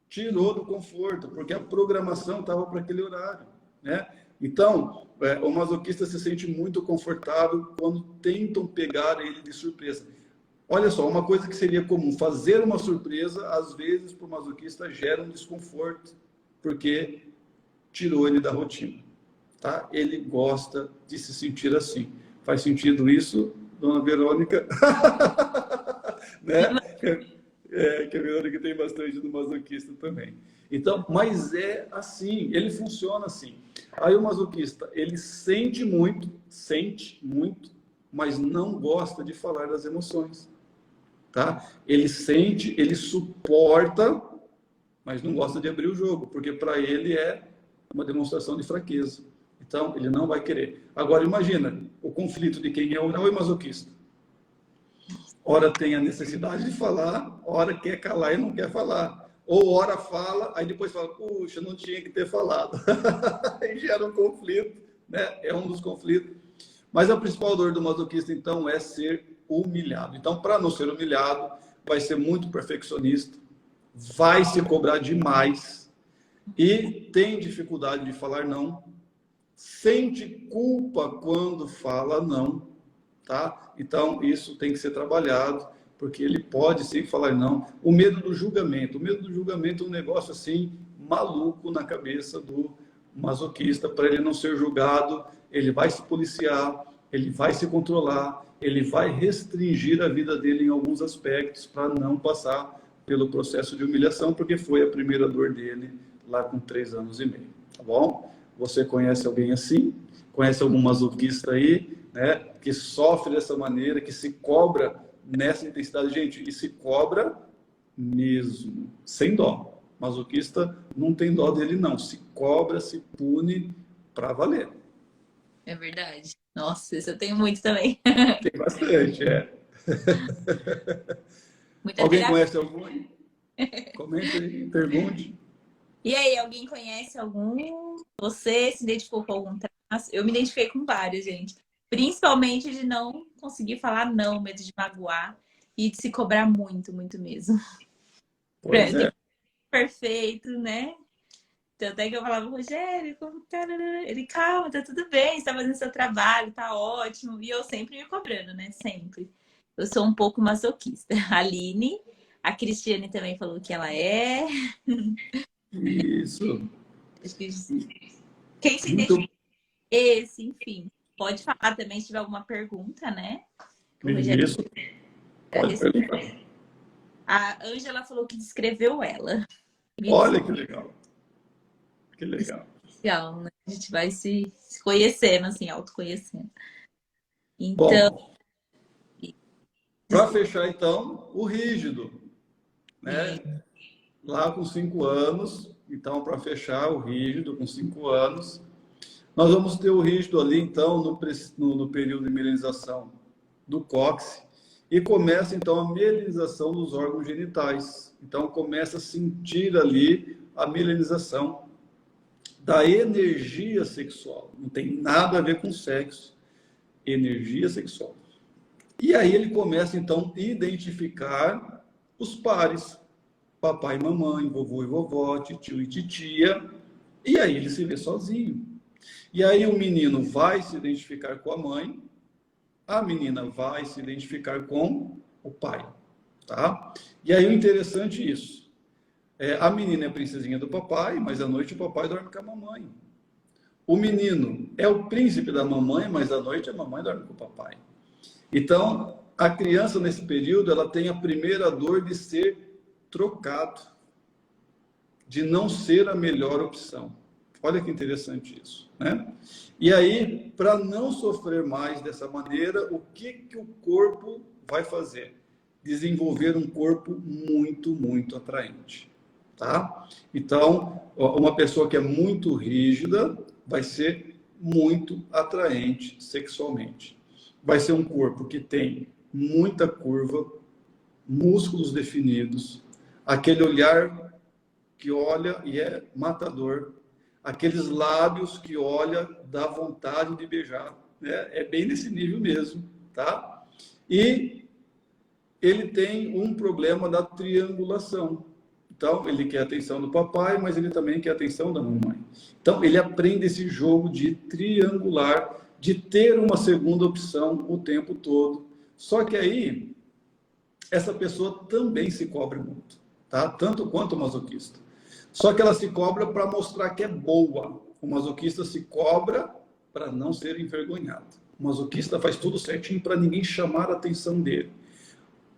Tirou do conforto, porque a programação estava para aquele horário, né? Então, o masoquista se sente muito confortável quando tentam pegar ele de surpresa. Olha só, uma coisa que seria comum, fazer uma surpresa, às vezes, para o masoquista, gera um desconforto, porque tirou ele da rotina, tá? Ele gosta de se sentir assim. Faz sentido isso, dona Verônica? Né? Que a Verônica tem bastante do masoquista também. Então, mas é assim, ele funciona assim. Aí o masoquista, ele sente muito, mas não gosta de falar das emoções, tá? Ele sente, ele suporta, mas não gosta de abrir o jogo, porque para ele é uma demonstração de fraqueza. Então, ele não vai querer. Agora, imagina o conflito de quem é o masoquista. Ora tem a necessidade de falar, ora quer calar e não quer falar. Ou ora fala, aí depois fala, puxa, não tinha que ter falado. Aí gera um conflito, né? É um dos conflitos. Mas a principal dor do masoquista, então, é ser humilhado. Então, para não ser humilhado, vai ser muito perfeccionista, vai se cobrar demais e tem dificuldade de falar não, sente culpa quando fala não, tá? Então, isso tem que ser trabalhado, porque ele pode sim falar não. O medo do julgamento é um negócio assim, maluco na cabeça do masoquista, para ele não ser julgado, ele vai se policiar, ele vai se controlar, ele vai restringir a vida dele em alguns aspectos para não passar pelo processo de humilhação, porque foi a primeira dor dele lá com 3 anos e meio, tá bom? Você conhece alguém assim? Conhece algum masoquista aí, né, que sofre dessa maneira, que se cobra nessa intensidade? Gente, e se cobra mesmo, sem dó. Masoquista não tem dó dele, não. Se cobra, se pune para valer. É verdade. Nossa, isso eu tenho muito também. Tem bastante, é. Muita Alguém terapia. conhece algum aí? Comente aí, pergunte. E aí, alguém conhece algum? Você se identificou com algum traço? Eu me identifiquei com vários, gente. Principalmente de não conseguir falar não, medo de magoar e de se cobrar muito, muito mesmo. Pois Tem é. que ser perfeito, né? Tanto é que eu falava, Rogério, como tarará. Ele, calma, tá tudo bem, você tá fazendo seu trabalho, tá ótimo. E eu sempre me cobrando, né? Sempre. Eu sou um pouco masoquista. A Aline, a Cristiane também falou que ela é. Isso. Acho que quem se Muito. identifica esse, enfim. Pode falar também se tiver alguma pergunta, né? Que o Rogério Isso. Pode perguntar. A Ângela falou que descreveu ela. Olha que legal. Que legal. Legal, né? A gente vai se conhecendo, assim, autoconhecendo. Então, Bom, para fechar então, o rígido, né? Lá com 5 anos, então para fechar o rígido com 5 anos, nós vamos ter o rígido ali então no período de mielinização do cóccix e começa então a mielinização dos órgãos genitais. Então começa a sentir ali a mielinização da energia sexual. Não tem nada a ver com sexo, energia sexual. E aí ele começa então a identificar os pares, papai e mamãe, vovô e vovó, tio e titia, e aí ele se vê sozinho. E aí o menino vai se identificar com a mãe, a menina vai se identificar com o pai, tá? E aí o interessante é isso. A menina é a princesinha do papai, mas à noite o papai dorme com a mamãe. O menino é o príncipe da mamãe, mas à noite a mamãe dorme com o papai. Então, a criança nesse período, ela tem a primeira dor de ser trocado, de não ser a melhor opção. Olha que interessante isso, né? E aí, para não sofrer mais dessa maneira, o que o corpo vai fazer? Desenvolver um corpo muito, muito atraente, tá? Então, uma pessoa que é muito rígida vai ser muito atraente sexualmente. Vai ser um corpo que tem muita curva, músculos definidos, aquele olhar que olha e é matador, aqueles lábios que olha dá vontade de beijar, né? É bem nesse nível mesmo, tá? E ele tem um problema da triangulação. Então, ele quer a atenção do papai, mas ele também quer a atenção da mamãe. Então, ele aprende esse jogo de triangular, de ter uma segunda opção o tempo todo. Só que aí, essa pessoa também se cobra muito, tá? Tanto quanto o masoquista. Só que ela se cobra para mostrar que é boa. O masoquista se cobra para não ser envergonhado. O masoquista faz tudo certinho para ninguém chamar a atenção dele.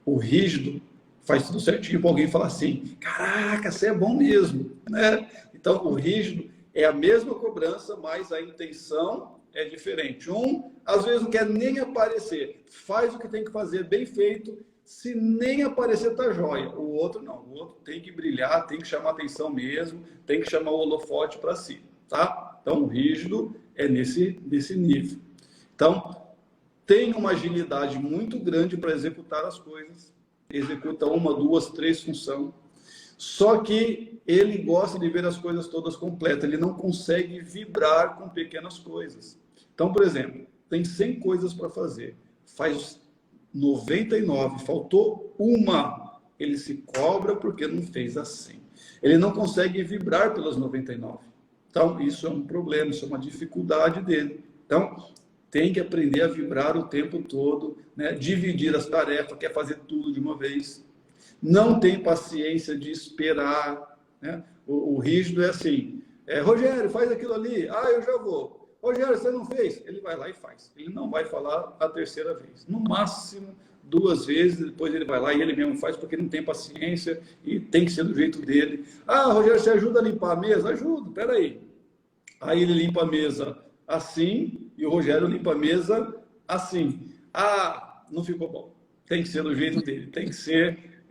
O rígido faz tudo certinho para alguém falar assim: caraca, você é bom mesmo, né? Então, o rígido é a mesma cobrança, mas a intenção é diferente. Um, às vezes, não quer nem aparecer, faz o que tem que fazer bem feito. Se nem aparecer, tá jóia. O outro não. O outro tem que brilhar, tem que chamar atenção mesmo, tem que chamar o holofote para si, tá? Então, o rígido é nesse nível. Então, tem uma agilidade muito grande para executar as coisas. Executa uma, duas, três funções. Só que ele gosta de ver as coisas todas completas. Ele não consegue vibrar com pequenas coisas. Então, por exemplo, tem 100 coisas para fazer. Faz 99, faltou uma. Ele se cobra porque não fez as 100. Ele não consegue vibrar pelas 99. Então, isso é um problema, isso é uma dificuldade dele. Então, tem que aprender a vibrar o tempo todo, né? Dividir as tarefas, quer fazer tudo de uma vez. Não tem paciência de esperar, né? O rígido é assim: Rogério, faz aquilo ali. Ah, eu já vou. Rogério, você não fez? Ele vai lá e faz. Ele não vai falar a terceira vez. No máximo, 2 vezes, depois ele vai lá e ele mesmo faz, porque não tem paciência e tem que ser do jeito dele. Ah, Rogério, você ajuda a limpar a mesa? Ajudo, peraí. Aí ele limpa a mesa assim e o Rogério limpa a mesa assim. Ah, não ficou bom. Tem que ser do jeito dele. Tem que ser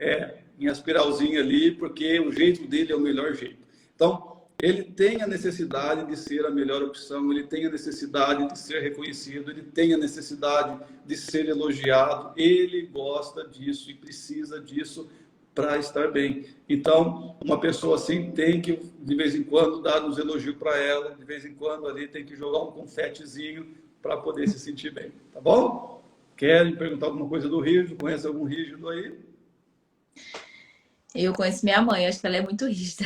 em aspiralzinho ali, porque o jeito dele é o melhor jeito. Então, ele tem a necessidade de ser a melhor opção, ele tem a necessidade de ser reconhecido, ele tem a necessidade de ser elogiado, ele gosta disso e precisa disso para estar bem. Então, uma pessoa assim tem que, de vez em quando, dar uns elogios para ela, de vez em quando ali tem que jogar um confetezinho para poder se sentir bem, tá bom? Querem perguntar alguma coisa do rígido? Conhece algum rígido aí? Eu conheço minha mãe, acho que ela é muito rígida.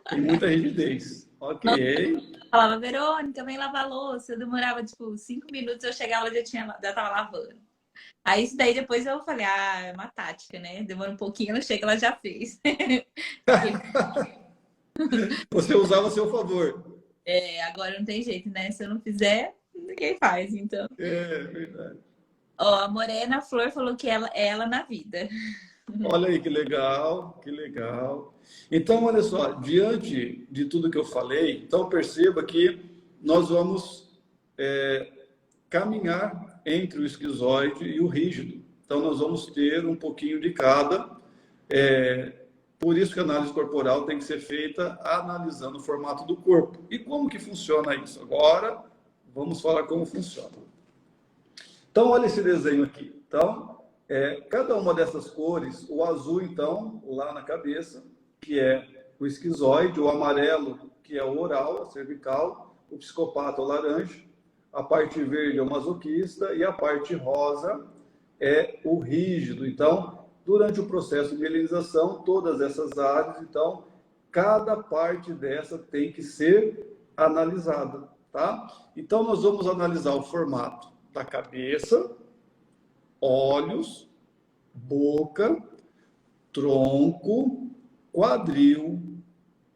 Tem muita rigidez. Ok. Falava, Verônica, vem lavar a louça. Eu demorava, tipo, 5 minutos, eu chegava, ela já tava lavando. Aí isso daí depois eu falei, ah, é uma tática, né? Demora um pouquinho, ela chega, ela já fez. Você usava a seu favor. É, agora não tem jeito, né? Se eu não fizer, ninguém faz, então. É verdade. Ó, a Morena Flor falou que ela é ela na vida. Olha aí que legal, que legal. Então, olha só, diante de tudo que eu falei, então perceba que nós vamos caminhar entre o esquizoide e o rígido. Então, nós vamos ter um pouquinho de cada. Por isso que a análise corporal tem que ser feita analisando o formato do corpo. E como que funciona isso? Agora, vamos falar como funciona. Então, olha esse desenho aqui. Então, cada uma dessas cores, o azul, então, lá na cabeça, que é o esquizoide, o amarelo, que é o oral, a cervical, o psicopata, o laranja, a parte verde é o masoquista e a parte rosa é o rígido. Então, durante o processo de mielinização, todas essas áreas, então, cada parte dessa tem que ser analisada, tá? Então, nós vamos analisar o formato da cabeça, olhos, boca, tronco, quadril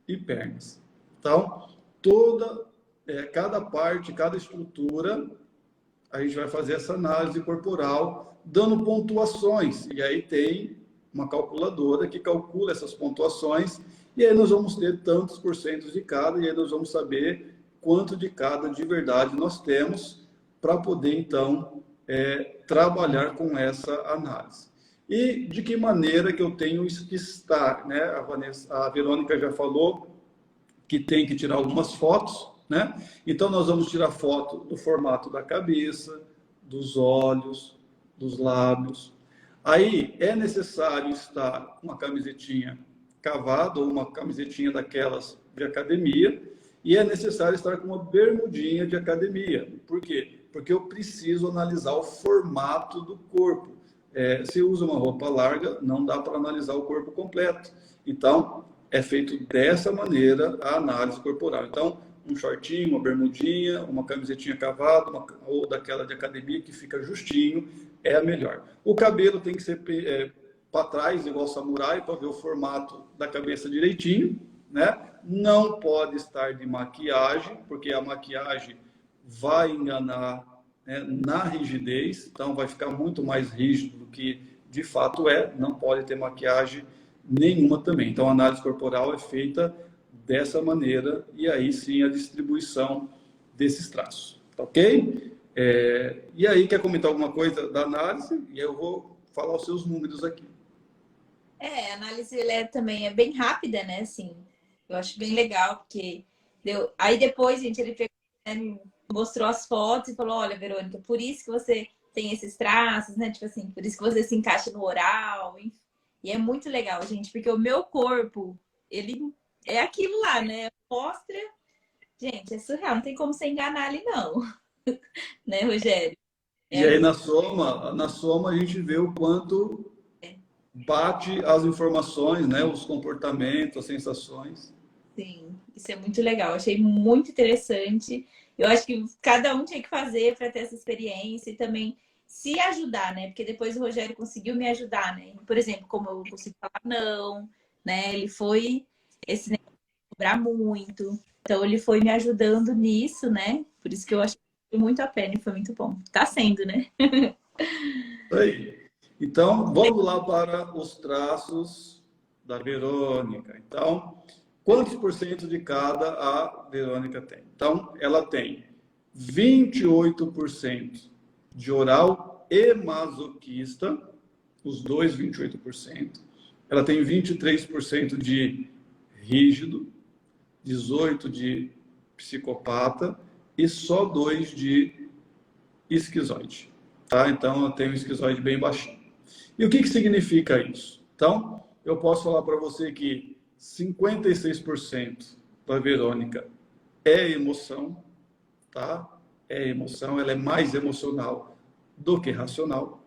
e pernas. Então, cada parte, cada estrutura, a gente vai fazer essa análise corporal, dando pontuações. E aí tem uma calculadora que calcula essas pontuações, e aí nós vamos ter tantos por cento de cada, e aí nós vamos saber quanto de cada de verdade nós temos, para poder, então, trabalhar com essa análise. E de que maneira que eu tenho que estar, né? A Verônica já falou que tem que tirar algumas fotos, né? Então, nós vamos tirar foto do formato da cabeça, dos olhos, dos lábios. Aí, é necessário estar com uma camisetinha cavada ou uma camisetinha daquelas de academia, e é necessário estar com uma bermudinha de academia. Por quê? Porque eu preciso analisar o formato do corpo. Se usa uma roupa larga, não dá para analisar o corpo completo. Então, é feito dessa maneira a análise corporal. Então, um shortinho, uma bermudinha, uma camisetinha cavada, ou daquela de academia que fica justinho, é a melhor. O cabelo tem que ser para trás, igual samurai, para ver o formato da cabeça direitinho, né? Não pode estar de maquiagem, porque a maquiagem vai enganar, né, na rigidez, então vai ficar muito mais rígido do que de fato é. Não pode ter maquiagem nenhuma também. Então, a análise corporal é feita dessa maneira, e aí sim a distribuição desses traços, tá ok? E aí, quer comentar alguma coisa da análise? E eu vou falar os seus números aqui. A análise também é bem rápida, né? Assim, eu acho bem legal, porque aí depois, gente, ele pegou, né, me mostrou as fotos e falou: olha, Verônica, por isso que você tem esses traços, né? Tipo assim, por isso que você se encaixa no oral. Enfim. E é muito legal, gente, porque o meu corpo, ele é aquilo lá, né? Mostra. Gente, é surreal, não tem como você enganar ali, não. Né, Rogério? E aí, na soma, a gente vê o quanto bate as informações, né? Os comportamentos, as sensações. Sim, isso é muito legal. Achei muito interessante. Eu acho que cada um tinha que fazer para ter essa experiência e também se ajudar, né? Porque depois o Rogério conseguiu me ajudar, né? Por exemplo, como eu consigo falar não, né? Ele foi esse negócio de cobrar muito. Então ele foi me ajudando nisso, né? Por isso que eu achei muito a pena e foi muito bom. Tá sendo, né? Aí. Então, vamos lá para os traços da Verônica. Então, quantos por cento de cada a Verônica tem? Então, ela tem 28% de oral e masoquista, os dois 28%. Ela tem 23% de rígido, 18% de psicopata e só 2% de esquizoide. Tá? Então, eu tenho um esquizoide bem baixinho. E o que significa isso? Então, eu posso falar para você que 56% da Verônica é emoção, tá? É emoção, ela é mais emocional do que racional.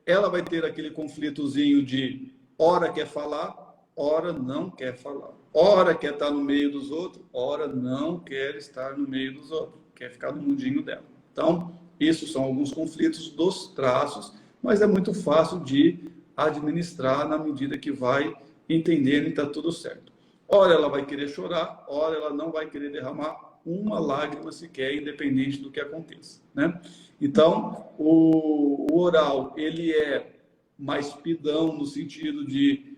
Ela vai ter aquele conflitozinho de hora quer falar, hora não quer falar. Hora quer estar no meio dos outros, hora não quer estar no meio dos outros. Quer ficar no mundinho dela. Então, isso são alguns conflitos dos traços, mas é muito fácil de administrar na medida que vai entendendo e está tudo certo. Ora ela vai querer chorar, ora ela não vai querer derramar uma lágrima sequer, independente do que aconteça, né? Então, o oral, ele é mais pidão no sentido de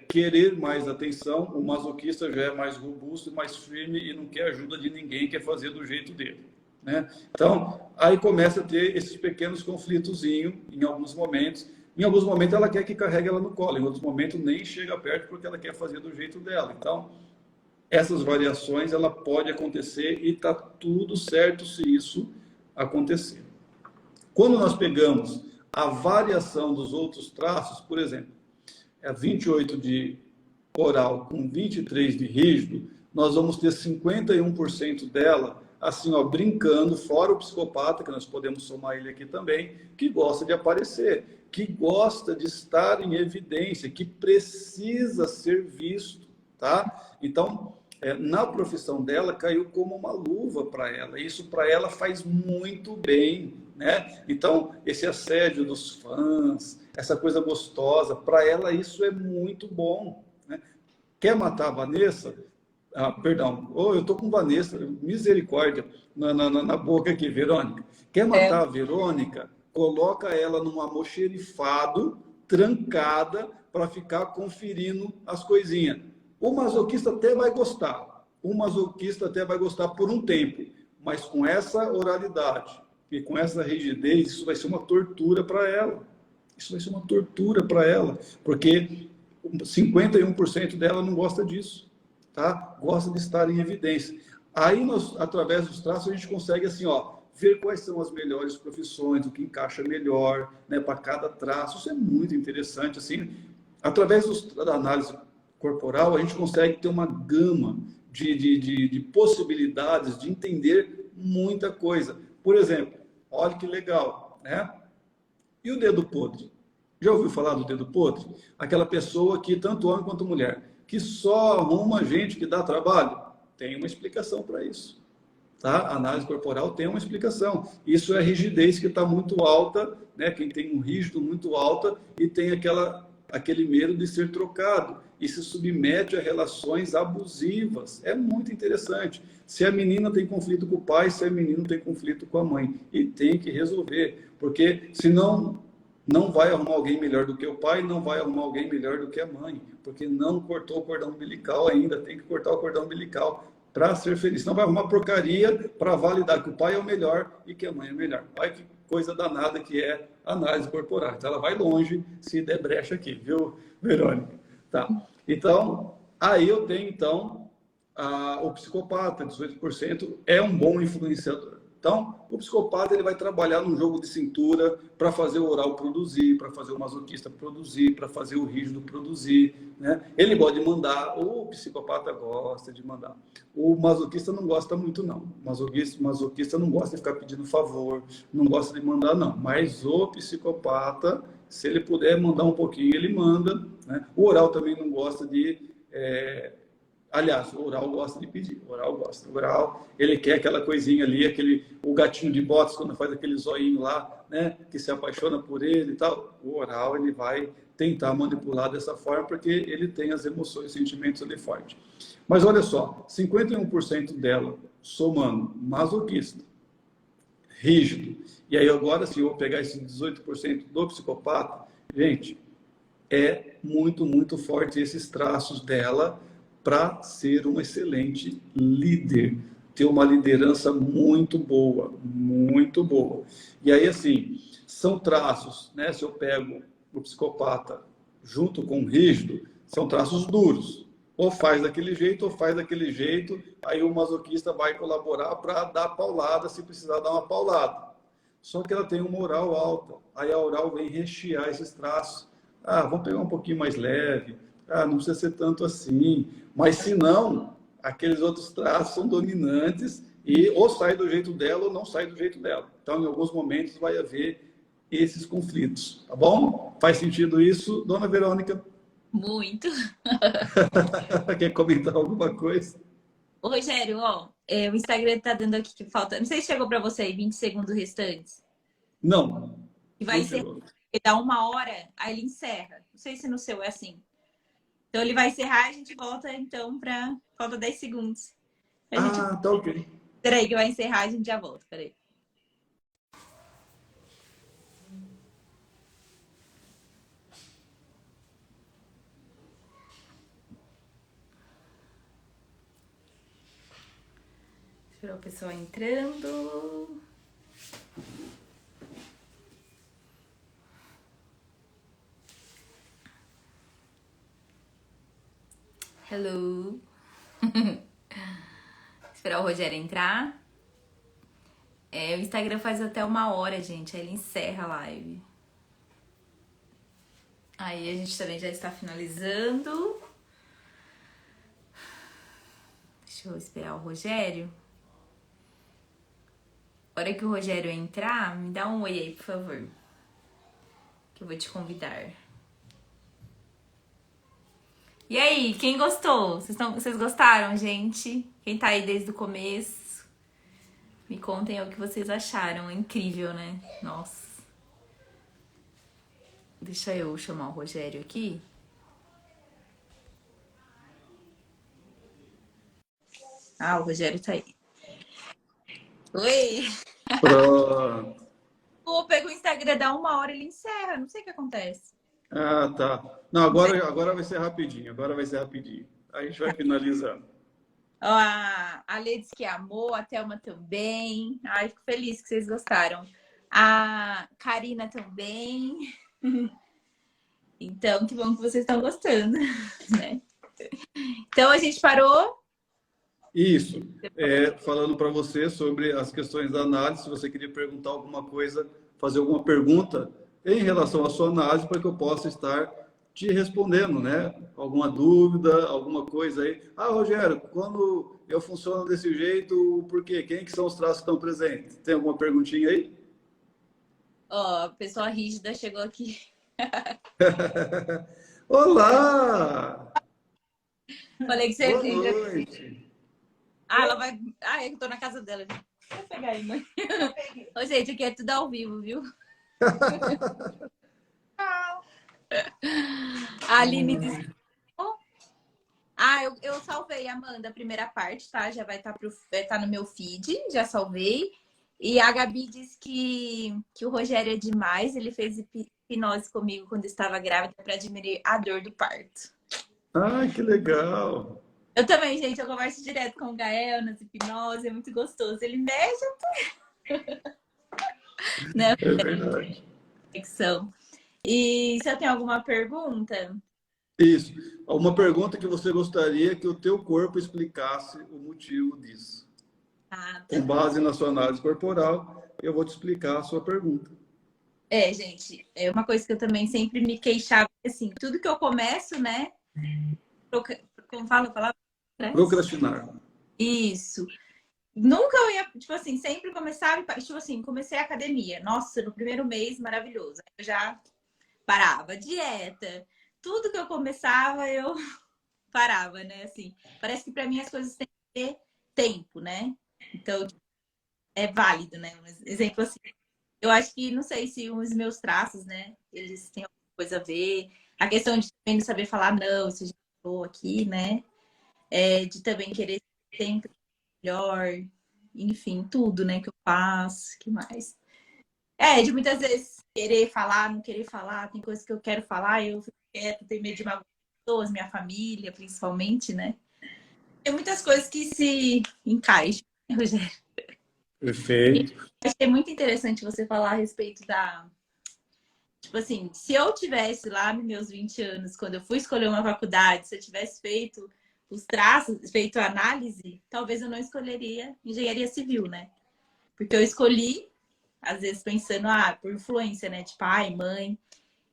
querer mais atenção, o masoquista já é mais robusto, mais firme e não quer ajuda de ninguém, quer fazer do jeito dele, né? Então, aí começa a ter esses pequenos conflitozinhos em alguns momentos. Em alguns momentos ela quer que carregue ela no colo, em outros momentos nem chega perto porque ela quer fazer do jeito dela. Então, essas variações ela pode acontecer e está tudo certo se isso acontecer. Quando nós pegamos a variação dos outros traços, por exemplo, 28 de oral com 23 de rígido, nós vamos ter 51% dela, assim, ó, brincando, fora o psicopata, que nós podemos somar ele aqui também, que gosta de aparecer, que gosta de estar em evidência, que precisa ser visto, tá? Então, na profissão dela, caiu como uma luva para ela. Isso para ela faz muito bem, né? Então, esse assédio dos fãs, essa coisa gostosa, para ela isso é muito bom, né? Quer matar a Vanessa? Ah, perdão, eu estou com Vanessa, misericórdia, na boca aqui, Verônica. Quer matar a Verônica? Coloca ela num almoxerifado, trancada, para ficar conferindo as coisinhas. O masoquista até vai gostar. O masoquista até vai gostar por um tempo. Mas com essa oralidade e com essa rigidez, isso vai ser uma tortura para ela. Isso vai ser uma tortura para ela. Porque 51% dela não gosta disso. Tá? Gosta de estar em evidência. Aí, através dos traços, a gente consegue assim, ó, ver quais são as melhores profissões, o que encaixa melhor, né, para cada traço. Isso é muito interessante. Assim, através da análise corporal, a gente consegue ter uma gama de possibilidades de entender muita coisa. Por exemplo, olha que legal, né? E o dedo podre? Já ouviu falar do dedo podre? Aquela pessoa que, tanto homem quanto mulher, que só arruma gente que dá trabalho? Tem uma explicação para isso. Tá? A análise corporal tem uma explicação. Isso é rigidez que está muito alta, né? Quem tem um rígido muito alta e tem aquele medo de ser trocado e se submete a relações abusivas. É muito interessante. Se a menina tem conflito com o pai, se a menina tem conflito com a mãe, e tem que resolver, porque senão não vai arrumar alguém melhor do que o pai, não vai arrumar alguém melhor do que a mãe, porque não cortou o cordão umbilical ainda, tem que cortar o cordão umbilical para ser feliz. Não vai arrumar porcaria para validar que o pai é o melhor e que a mãe é melhor. Olha que coisa danada que é a análise corporal. Então, ela vai longe se der brecha aqui, viu, Verônica? Tá. Então, aí eu tenho, então, o psicopata, 18%, é um bom influenciador. Então, o psicopata ele vai trabalhar num jogo de cintura para fazer o oral produzir, para fazer o masoquista produzir, para fazer o rígido produzir, né? Ele pode mandar, o psicopata gosta de mandar. O masoquista não gosta muito, não. O masoquista não gosta de ficar pedindo favor, não gosta de mandar, não. Mas o psicopata, se ele puder mandar um pouquinho, ele manda, né? O oral também não gosta de... Aliás, o oral gosta de pedir, o oral gosta. O oral, ele quer aquela coisinha ali, o gatinho de botas, quando faz aquele zoinho lá, né, que se apaixona por ele e tal. O oral, ele vai tentar manipular dessa forma, porque ele tem as emoções, sentimentos ali fortes. Mas olha só, 51% dela, somando masoquista, rígido, e aí agora sim, eu vou pegar esse 18% do psicopata, gente, é muito, muito forte esses traços dela, para ser um excelente líder, ter uma liderança muito boa, muito boa. E aí, assim, são traços, né? Se eu pego o psicopata junto com o rígido, são traços duros. Ou faz daquele jeito, ou faz daquele jeito, aí o masoquista vai colaborar para dar paulada, se precisar dar uma paulada. Só que ela tem uma oral alta, aí a oral vem rechear esses traços. Vamos pegar um pouquinho mais leve, não precisa ser tanto assim. Mas se não, aqueles outros traços são dominantes e ou sai do jeito dela ou não sai do jeito dela. Então, em alguns momentos, vai haver esses conflitos. Tá bom? Faz sentido isso, dona Verônica? Muito. Quer comentar alguma coisa? Ô, Rogério, ó, O Instagram tá dando aqui que falta. Não sei se chegou para você aí, 20 segundos restantes. Não, E vai não encerrar. chegou. Ele dá 1 hora, aí ele encerra. Não sei se no seu é assim. Então ele vai encerrar e a gente volta então para. Falta 10 segundos. A gente. Ah, tá ok. Peraí, que vai encerrar, a gente já volta. Peraí. Esperar o pessoal entrando. Hello. Esperar o Rogério entrar. O Instagram faz até 1 hora, gente. Aí ele encerra a live. Aí a gente também já está finalizando. Deixa eu esperar o Rogério. A hora que o Rogério entrar, me dá um oi aí, por favor. Que eu vou te convidar. E aí, quem gostou? Vocês gostaram, gente? Quem tá aí desde o começo? Me contem o que vocês acharam. É incrível, né? Nossa. Deixa eu chamar o Rogério aqui. Ah, o Rogério tá aí. Oi! Pronto. Pô, pega o Instagram, dá 1 hora, ele encerra. Não sei o que acontece. Ah, tá. Não, agora vai ser rapidinho. Agora vai ser rapidinho. A gente vai finalizando. Ó, a Lê disse que amou, a Thelma também. Ai, fico feliz que vocês gostaram. A Karina também. Então, que bom que vocês estão gostando, né? Então, a gente parou. Isso. Falando para você sobre as questões da análise, se você queria perguntar alguma coisa, fazer alguma pergunta em relação à sua análise, para que eu possa estar te respondendo, né? Alguma dúvida, alguma coisa aí. Ah, Rogério, quando eu funciono desse jeito, por quê? Quem que são os traços que estão presentes? Tem alguma perguntinha aí? Ó, a pessoa rígida chegou aqui. Olá! Falei que você Boa entra. noite! Ah, ela vai. Ah, eu tô na casa dela. Vou pegar aí, mãe. Ô, gente, aqui é tudo ao vivo, viu? A Aline disse. Ah, eu salvei, Amanda, a primeira parte, tá? Já vai tá no meu feed, já salvei. E a Gabi disse que o Rogério é demais, ele fez hipnose comigo quando estava grávida para diminuir a dor do parto. Ai, que legal! Eu também, gente, eu converso direto com o Gael nas hipnose, é muito gostoso. Ele mexe, né? É verdade. Conexão. E se eu tenho alguma pergunta? Isso. Uma pergunta que você gostaria que o teu corpo explicasse o motivo disso. Ah, Com base na sua análise corporal, eu vou te explicar a sua pergunta. gente, é uma coisa que eu também sempre me queixava, assim, tudo que eu começo, né? Como fala a palavra? Procrastinar. Isso. Nunca eu ia, tipo assim, sempre começava, tipo assim, comecei a academia. Nossa, no primeiro mês, maravilhoso. Aí eu já parava. Dieta. Tudo que eu começava, eu parava, né? Assim, parece que para mim as coisas têm que ter tempo, né? Então, é válido, né? Um exemplo assim. Eu acho que, não sei se os meus traços, né? Eles têm alguma coisa a ver. A questão de também não saber falar não, se já estou aqui, né? De também querer sempre melhor, enfim, tudo, né, que eu faço, que mais? De muitas vezes querer falar, não querer falar, tem coisas que eu quero falar, eu fico quieto, tenho medo de magoar pessoas, minha família, principalmente, né? Tem muitas coisas que se encaixam, né, Rogério? E Perfeito. achei muito interessante você falar a respeito da. Tipo assim, se eu tivesse lá nos meus 20 anos, quando eu fui escolher uma faculdade, se eu tivesse feito os traços, feito a análise, talvez eu não escolheria engenharia civil, né? Porque eu escolhi, às vezes pensando, por influência, né, de pai, mãe,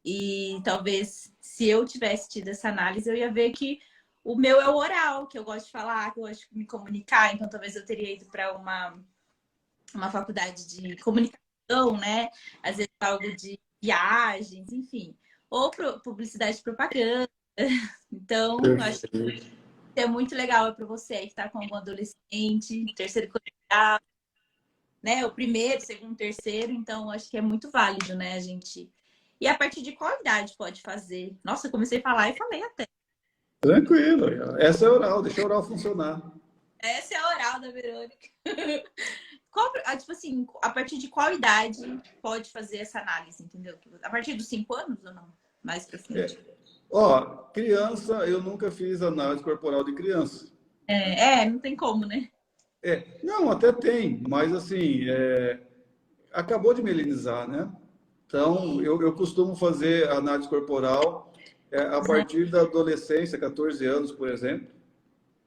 e talvez se eu tivesse tido essa análise, eu ia ver que o meu é o oral, que eu gosto de falar, que eu gosto de me comunicar, então talvez eu teria ido para uma faculdade de comunicação, né? Às vezes algo de viagens, enfim, ou publicidade e propaganda. Então, eu acho que Perfeito. é muito legal para você aí que está com algum adolescente, terceiro colegial, né? O primeiro, segundo, terceiro. Então, acho que é muito válido, né, a gente... E a partir de qual idade pode fazer? Nossa, eu comecei a falar e falei até. Tranquilo. Essa é oral, deixa a oral funcionar. Essa é a oral da Verônica. Tipo assim, a partir de qual idade pode fazer essa análise, entendeu? A partir dos 5 anos ou não? Mais pra frente. Ó, criança, eu nunca fiz análise corporal de criança. Não tem como, né? Não, até tem, mas assim, acabou de melanizar, né? Então, eu costumo fazer análise corporal a partir da adolescência, 14 anos, por exemplo.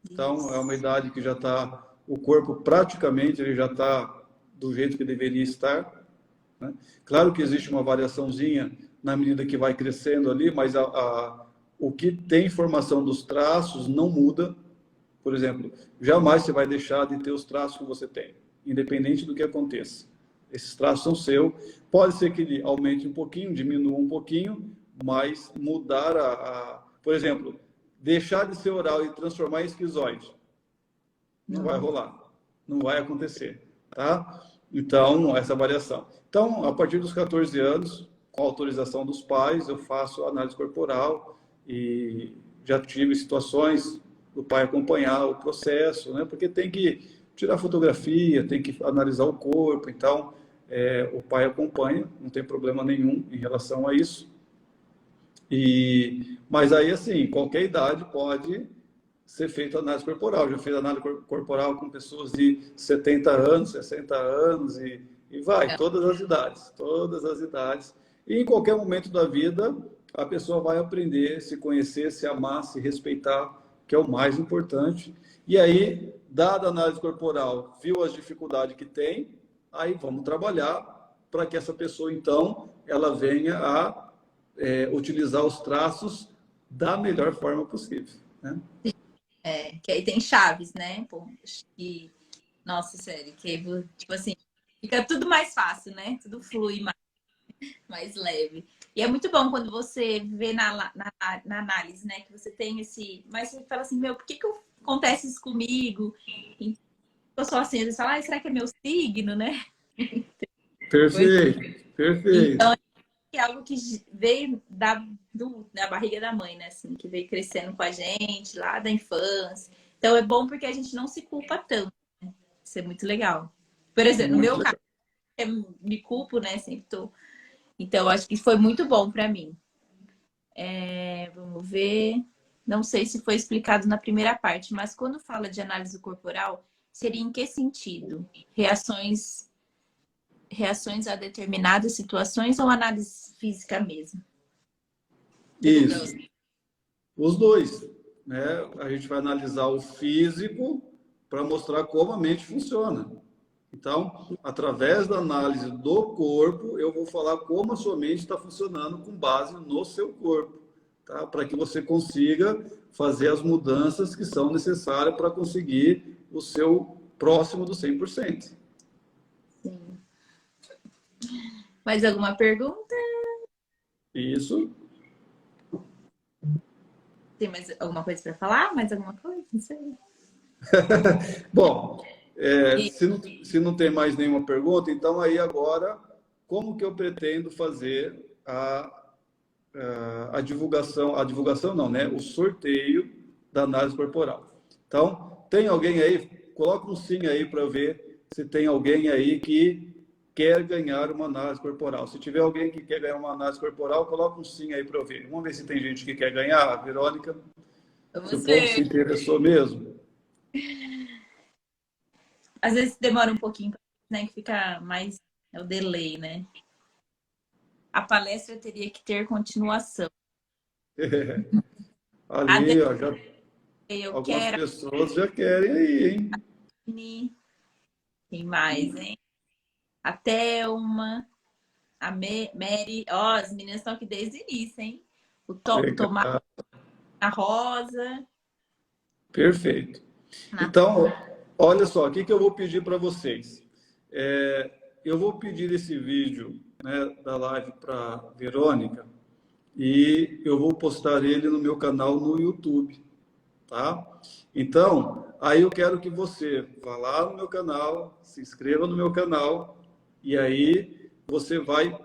Então, é uma idade que já está, o corpo praticamente ele já está do jeito que deveria estar, né? Claro que existe uma variaçãozinha na medida que vai crescendo ali, mas o que tem formação dos traços não muda. Por exemplo, jamais você vai deixar de ter os traços que você tem, independente do que aconteça. Esses traços são seus. Pode ser que ele aumente um pouquinho, diminua um pouquinho, mas mudar por exemplo, deixar de ser oral e transformar em esquizoide. Não vai rolar. Não vai acontecer. Tá? Então, essa variação. Então, a partir dos 14 anos, com a autorização dos pais, eu faço análise corporal e já tive situações do pai acompanhar o processo, né? Porque tem que tirar fotografia, tem que analisar o corpo, então o pai acompanha, não tem problema nenhum em relação a isso. Mas aí, assim, qualquer idade pode ser feita análise corporal. Já fiz análise corporal com pessoas de 70 anos, 60 anos e vai, todas as idades, todas as idades. E em qualquer momento da vida, a pessoa vai aprender, se conhecer, se amar, se respeitar, que é o mais importante. E aí, dada a análise corporal, viu as dificuldades que tem, aí vamos trabalhar para que essa pessoa, então, ela venha a utilizar os traços da melhor forma possível, né? Que aí tem chaves, né? Pô, nossa, sério, que tipo assim, fica tudo mais fácil, né? Tudo flui mais leve. E é muito bom quando você vê na análise, né? Que você tem esse... Mas você fala assim, meu, por que acontece isso comigo? E eu sou assim, às vezes falo, será que é meu signo, né? Perfeito, perfeito. Então, é algo que veio da barriga da mãe, né? Assim, que veio crescendo com a gente lá da infância. Então, é bom porque a gente não se culpa tanto, né? Isso é muito legal. Por exemplo, no meu caso, eu me culpo, né? Sempre tô... Então, acho que foi muito bom para mim. Vamos ver. Não sei se foi explicado na primeira parte, mas quando fala de análise corporal, seria em que sentido? Reações a determinadas situações ou análise física mesmo? Isso. Os dois, né? A gente vai analisar o físico para mostrar como a mente funciona. Então, através da análise do corpo, eu vou falar como a sua mente está funcionando com base no seu corpo, tá? Para que você consiga fazer as mudanças que são necessárias para conseguir o seu próximo do 100%. Sim. Mais alguma pergunta? Isso. Tem mais alguma coisa para falar? Mais alguma coisa? Não sei. Bom, se não tem mais nenhuma pergunta, então aí agora, como que eu pretendo fazer a divulgação não, né? O sorteio da análise corporal. Então, tem alguém aí? Coloca um sim aí para ver se tem alguém aí que quer ganhar uma análise corporal. Se tiver alguém que quer ganhar uma análise corporal, coloca um sim aí para eu ver. Vamos ver se tem gente que quer ganhar, Verônica. Se o povo se interessou mesmo. Às vezes demora um pouquinho, né? Que fica mais... É o delay, né? A palestra teria que ter continuação. Ali, ó, algumas quero... pessoas já querem aí, hein? Tem mais, hein? A Thelma, a Mary. Ó, as meninas estão aqui desde o início, hein? O Tomás, a Rosa. Perfeito. Então, olha só, o que eu vou pedir para vocês? Eu vou pedir esse vídeo, né, da live para Verônica e eu vou postar ele no meu canal no YouTube, tá? Então, aí eu quero que você vá lá no meu canal, se inscreva no meu canal, e aí você vai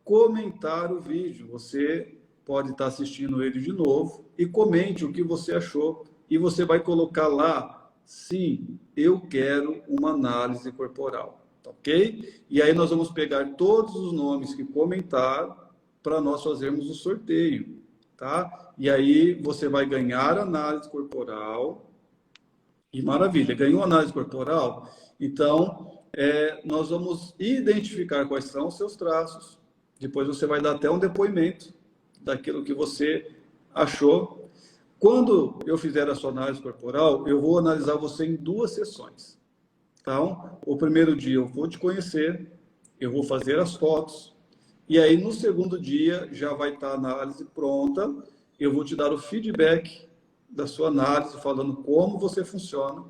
comentar o vídeo. Você pode estar assistindo ele de novo e comente o que você achou. E você vai colocar lá, sim, eu quero uma análise corporal, tá ok? E aí nós vamos pegar todos os nomes que comentaram para nós fazermos o sorteio, tá? E aí você vai ganhar análise corporal. E maravilha, ganhou análise corporal? Então, nós vamos identificar quais são os seus traços. Depois você vai dar até um depoimento daquilo que você achou. Quando eu fizer a sua análise corporal, eu vou analisar você em 2 sessões. Então, o primeiro dia eu vou te conhecer, eu vou fazer as fotos, e aí no segundo dia já vai estar a análise pronta, eu vou te dar o feedback da sua análise, falando como você funciona,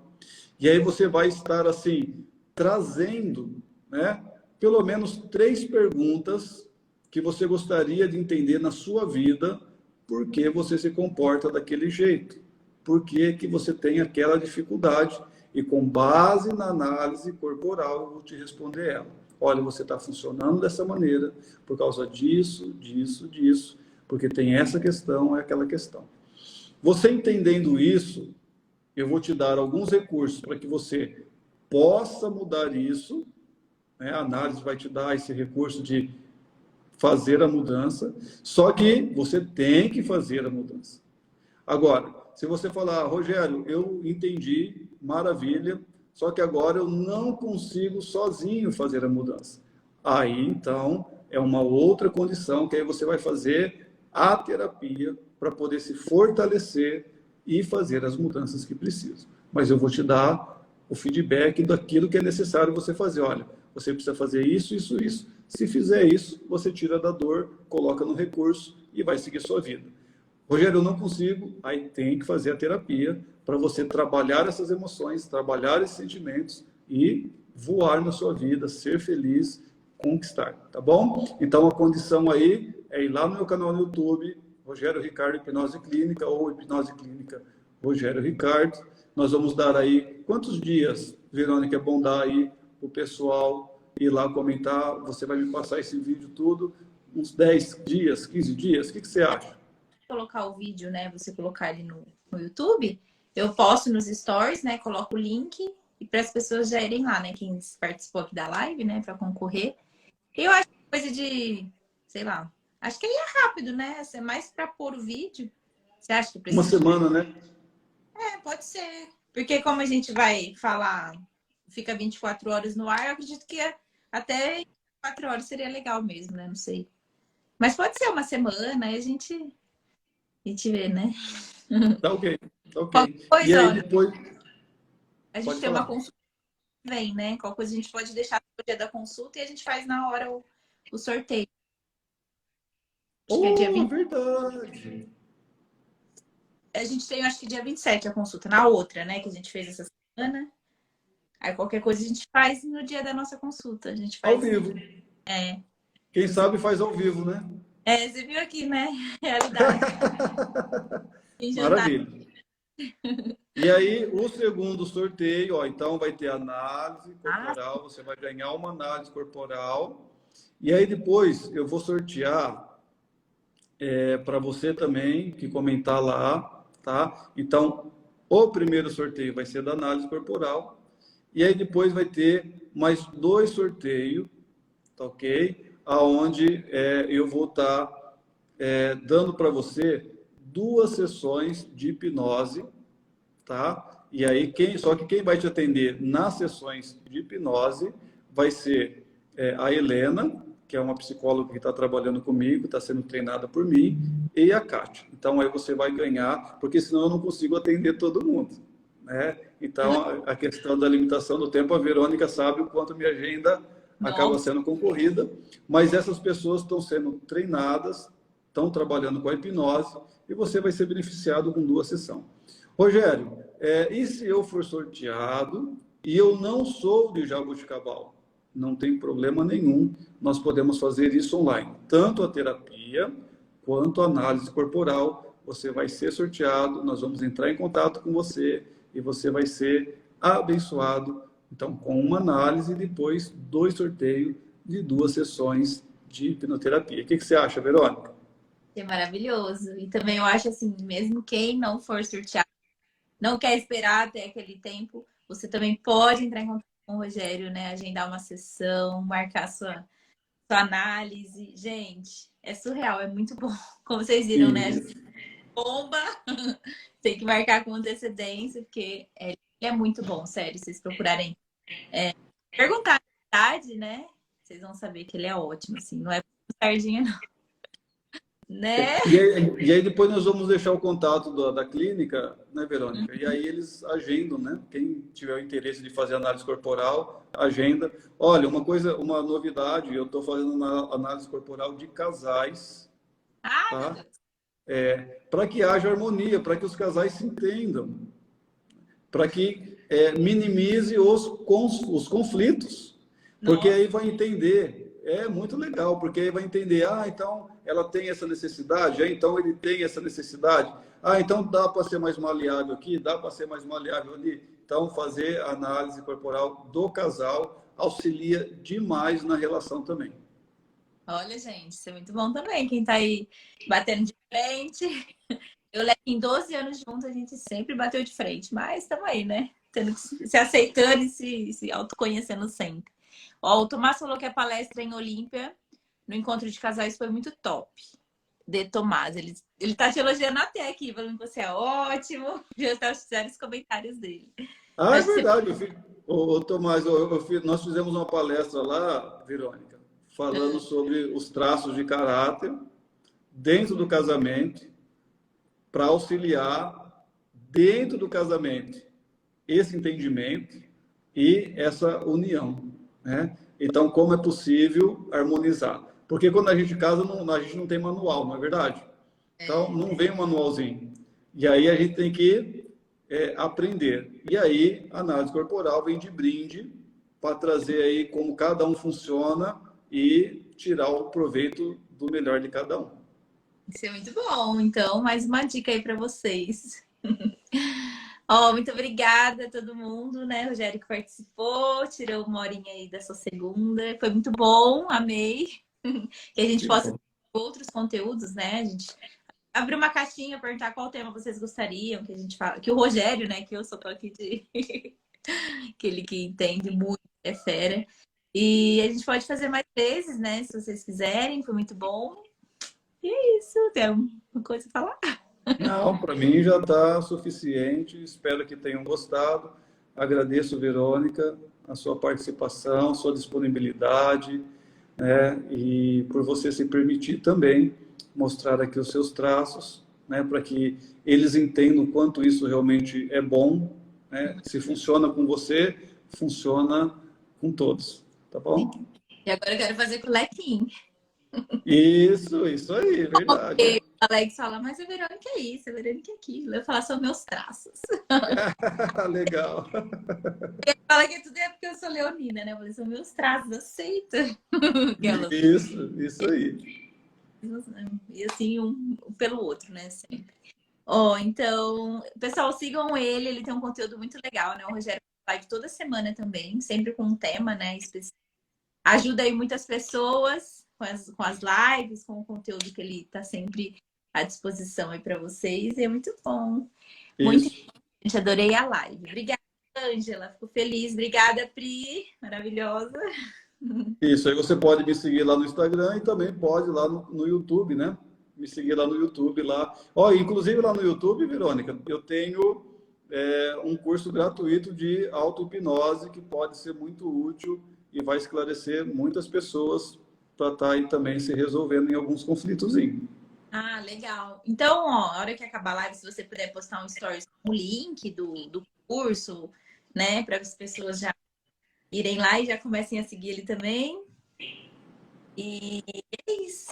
e aí você vai estar assim, trazendo, né, pelo menos 3 perguntas que você gostaria de entender na sua vida, por que você se comporta daquele jeito, por que que você tem aquela dificuldade, e com base na análise corporal eu vou te responder ela. Olha, você está funcionando dessa maneira por causa disso, disso, disso, porque tem essa questão, é aquela questão. Você entendendo isso, eu vou te dar alguns recursos para que você possa mudar isso, né? A análise vai te dar esse recurso de fazer a mudança, só que você tem que fazer a mudança. Agora, se você falar, Rogério, eu entendi, maravilha, só que agora eu não consigo sozinho fazer a mudança. Aí, então, é uma outra condição que aí você vai fazer a terapia para poder se fortalecer e fazer as mudanças que precisa. Mas eu vou te dar o feedback daquilo que é necessário você fazer. Olha, você precisa fazer isso, isso, isso. Se fizer isso, você tira da dor, coloca no recurso e vai seguir sua vida. Rogério, eu não consigo, aí tem que fazer a terapia para você trabalhar essas emoções, trabalhar esses sentimentos e voar na sua vida, ser feliz, conquistar, tá bom? Então a condição aí é ir lá no meu canal no YouTube, Rogério Ricardo Hipnose Clínica ou Hipnose Clínica Rogério Ricardo. Nós vamos dar aí, quantos dias, Verônica, é bom dar aí o pessoal ir lá comentar, você vai me passar esse vídeo tudo, uns 10 dias, 15 dias, o que você acha? Colocar o vídeo, né? Você colocar ele no YouTube, eu posto nos stories, né? Coloco o link e para as pessoas já irem lá, né? Quem participou aqui da live, né? Para concorrer. Eu acho que coisa de, sei lá, acho que aí é rápido, né? É mais para pôr o vídeo. Você acha que precisa? Uma semana, né? Pode ser. Porque como a gente vai falar, fica 24 horas no ar, eu acredito que até 4 horas seria legal mesmo, né? Não sei. Mas pode ser uma semana, aí a gente vê, né? Tá ok, tá ok. Qualquer coisa, E aí olha, depois... a gente Pode tem uma falar. consulta que vem, né? Qualquer coisa a gente pode deixar no dia da consulta e a gente faz na hora o sorteio. Acho que é dia 20. Verdade. A gente tem, acho que dia 27 a consulta, na outra, né? Que a gente fez essa semana. Aí qualquer coisa a gente faz no dia da nossa consulta. A gente Ao faz. vivo. É. Quem sabe faz ao vivo, né? Você viu aqui, né? Realidade. Maravilha. E aí, o segundo sorteio, ó, então vai ter análise corporal, você vai ganhar uma análise corporal. E aí depois eu vou sortear para você também, que comentar lá, tá? Então, o primeiro sorteio vai ser da análise corporal. E aí depois vai ter mais 2 sorteios, tá ok? Aonde eu vou estar dando para você 2 sessões de hipnose, tá? E aí, só que quem vai te atender nas sessões de hipnose vai ser a Helena, que é uma psicóloga que está trabalhando comigo, está sendo treinada por mim, e a Kátia. Então, aí você vai ganhar, porque senão eu não consigo atender todo mundo, né? Então, a questão da limitação do tempo, a Verônica sabe o quanto minha agenda acaba sendo concorrida, mas essas pessoas estão sendo treinadas, estão trabalhando com a hipnose, e você vai ser beneficiado com 2 sessões. Rogério, e se eu for sorteado e eu não sou de Jaboticabal? Não tem problema nenhum, nós podemos fazer isso online. Tanto a terapia quanto a análise corporal, você vai ser sorteado, nós vamos entrar em contato com você e você vai ser abençoado, então, com uma análise e depois 2 sorteios de 2 sessões de hipnoterapia. O que você acha, Verônica? É maravilhoso. E também eu acho assim, mesmo quem não for sorteado, não quer esperar até aquele tempo, você também pode entrar em contato com o Rogério, né? Agendar uma sessão, marcar sua análise. Gente, é surreal, é muito bom. Como vocês viram, né? A gente Isso. bomba. Tem que marcar com antecedência, porque ele é muito bom, sério. Se vocês procurarem perguntar a idade, né? Vocês vão saber que ele é ótimo, assim. Não é sardinha, não. Né? E aí depois nós vamos deixar o contato da clínica, né, Verônica? E aí eles agendam, né? Quem tiver o interesse de fazer análise corporal, agenda. Olha, uma novidade, eu estou fazendo uma análise corporal de casais, Ai, meu tá? Deus. Para que haja harmonia, para que os casais se entendam, para que minimize os conflitos, porque Nossa. aí vai entender. É muito legal, porque aí vai entender, então ela tem essa necessidade, então ele tem essa necessidade, então dá para ser mais maleável aqui, dá para ser mais maleável ali. Então, fazer a análise corporal do casal auxilia demais na relação também. Olha, gente, isso é muito bom também. Quem tá aí batendo de frente. Eu levo em 12 anos juntos, a gente sempre bateu de frente, mas estamos aí, né? Tendo que se aceitando e se autoconhecendo sempre. Ó, o Tomás falou que a palestra em Olímpia, no encontro de casais, foi muito top. De Tomás, ele tá te elogiando até aqui, falando que você é ótimo. Já tá os comentários dele. É Acho que você. verdade. Tomás, nós fizemos uma palestra lá, Verônica, falando sobre os traços de caráter dentro do casamento, para auxiliar dentro do casamento esse entendimento e essa união, né? Então, como é possível harmonizar? Porque quando a gente casa, a gente não tem manual, não é verdade? Então, não vem um manualzinho. E aí a gente tem que aprender. E aí, a análise corporal vem de brinde para trazer aí como cada um funciona e tirar o proveito do melhor de cada um. Isso é muito bom. Então, mais uma dica aí para vocês. Ó, muito obrigada a todo mundo, né? Rogério que participou, tirou uma horinha aí da sua segunda. Foi muito bom, amei. Que a gente Que possa bom. ter outros conteúdos, né? A gente abrir uma caixinha, perguntar qual tema vocês gostariam que a gente fala. Que o Rogério, né? Que eu só tô aqui de aquele que entende muito, é fera. E a gente pode fazer mais vezes, né? Se vocês quiserem, foi muito bom. E é isso, tem uma coisa a falar? Não, para mim já está suficiente. Espero que tenham gostado. Agradeço, Verônica, a sua participação, sua disponibilidade, né? E por você se permitir também mostrar aqui os seus traços, né? Para que eles entendam o quanto isso realmente é bom, né? Se funciona com você, funciona com todos, tá bom? E agora eu quero fazer com o Lequim. Isso aí, verdade. Porque o Alex fala, mas a Verônica é isso, a Verônica é aquilo. Eu falo, são meus traços. Legal. Ele fala que tudo é porque eu sou leonina, né? Eu falei, são meus traços, aceita. Aquelas. Isso aí. E assim, um pelo outro, né? Sempre. Ó, então, pessoal, sigam ele tem um conteúdo muito legal, né? O Rogério live toda semana também, sempre com um tema, né? Específico. Ajuda aí muitas pessoas com as lives, com o conteúdo que ele tá sempre à disposição aí para vocês. E é muito bom. Muito Isso. interessante, adorei a live. Obrigada, Ângela. Fico feliz. Obrigada, Pri. Maravilhosa. Isso aí você pode me seguir lá no Instagram e também pode lá no YouTube, né? Me seguir lá no YouTube lá. Ó, inclusive lá no YouTube, Verônica, eu tenho um curso gratuito de auto-hipnose que pode ser muito útil e vai esclarecer muitas pessoas para estar aí também se resolvendo em alguns conflitozinhos. Ah, legal. Então, ó, a hora que acabar a live, se você puder postar um stories com o link do curso, né, para as pessoas já irem lá e já comecem a seguir ele também. E é isso.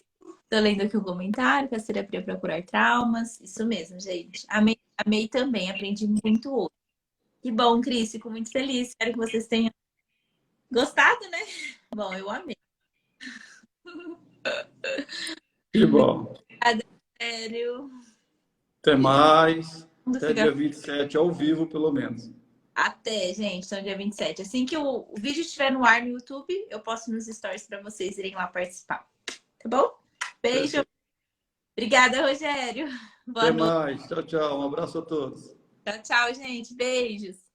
Tô lendo aqui um comentário, que terapia para curar traumas. Isso mesmo, gente. Amei, amei também, aprendi muito hoje. Que bom, Cris, fico muito feliz. Espero que vocês tenham gostado, né? Bom, eu amei. Que bom. Obrigada, sério. Até mais. Mundo Até fica... dia 27, ao vivo, pelo menos. Até, gente, então dia 27. Assim que o vídeo estiver no ar no YouTube, eu posto nos stories para vocês irem lá participar. Tá bom? Beijo. Perfeito. Obrigada, Rogério. Boa Até noite. mais. Tchau, tchau. Um abraço a todos. Tchau, tchau, gente. Beijos.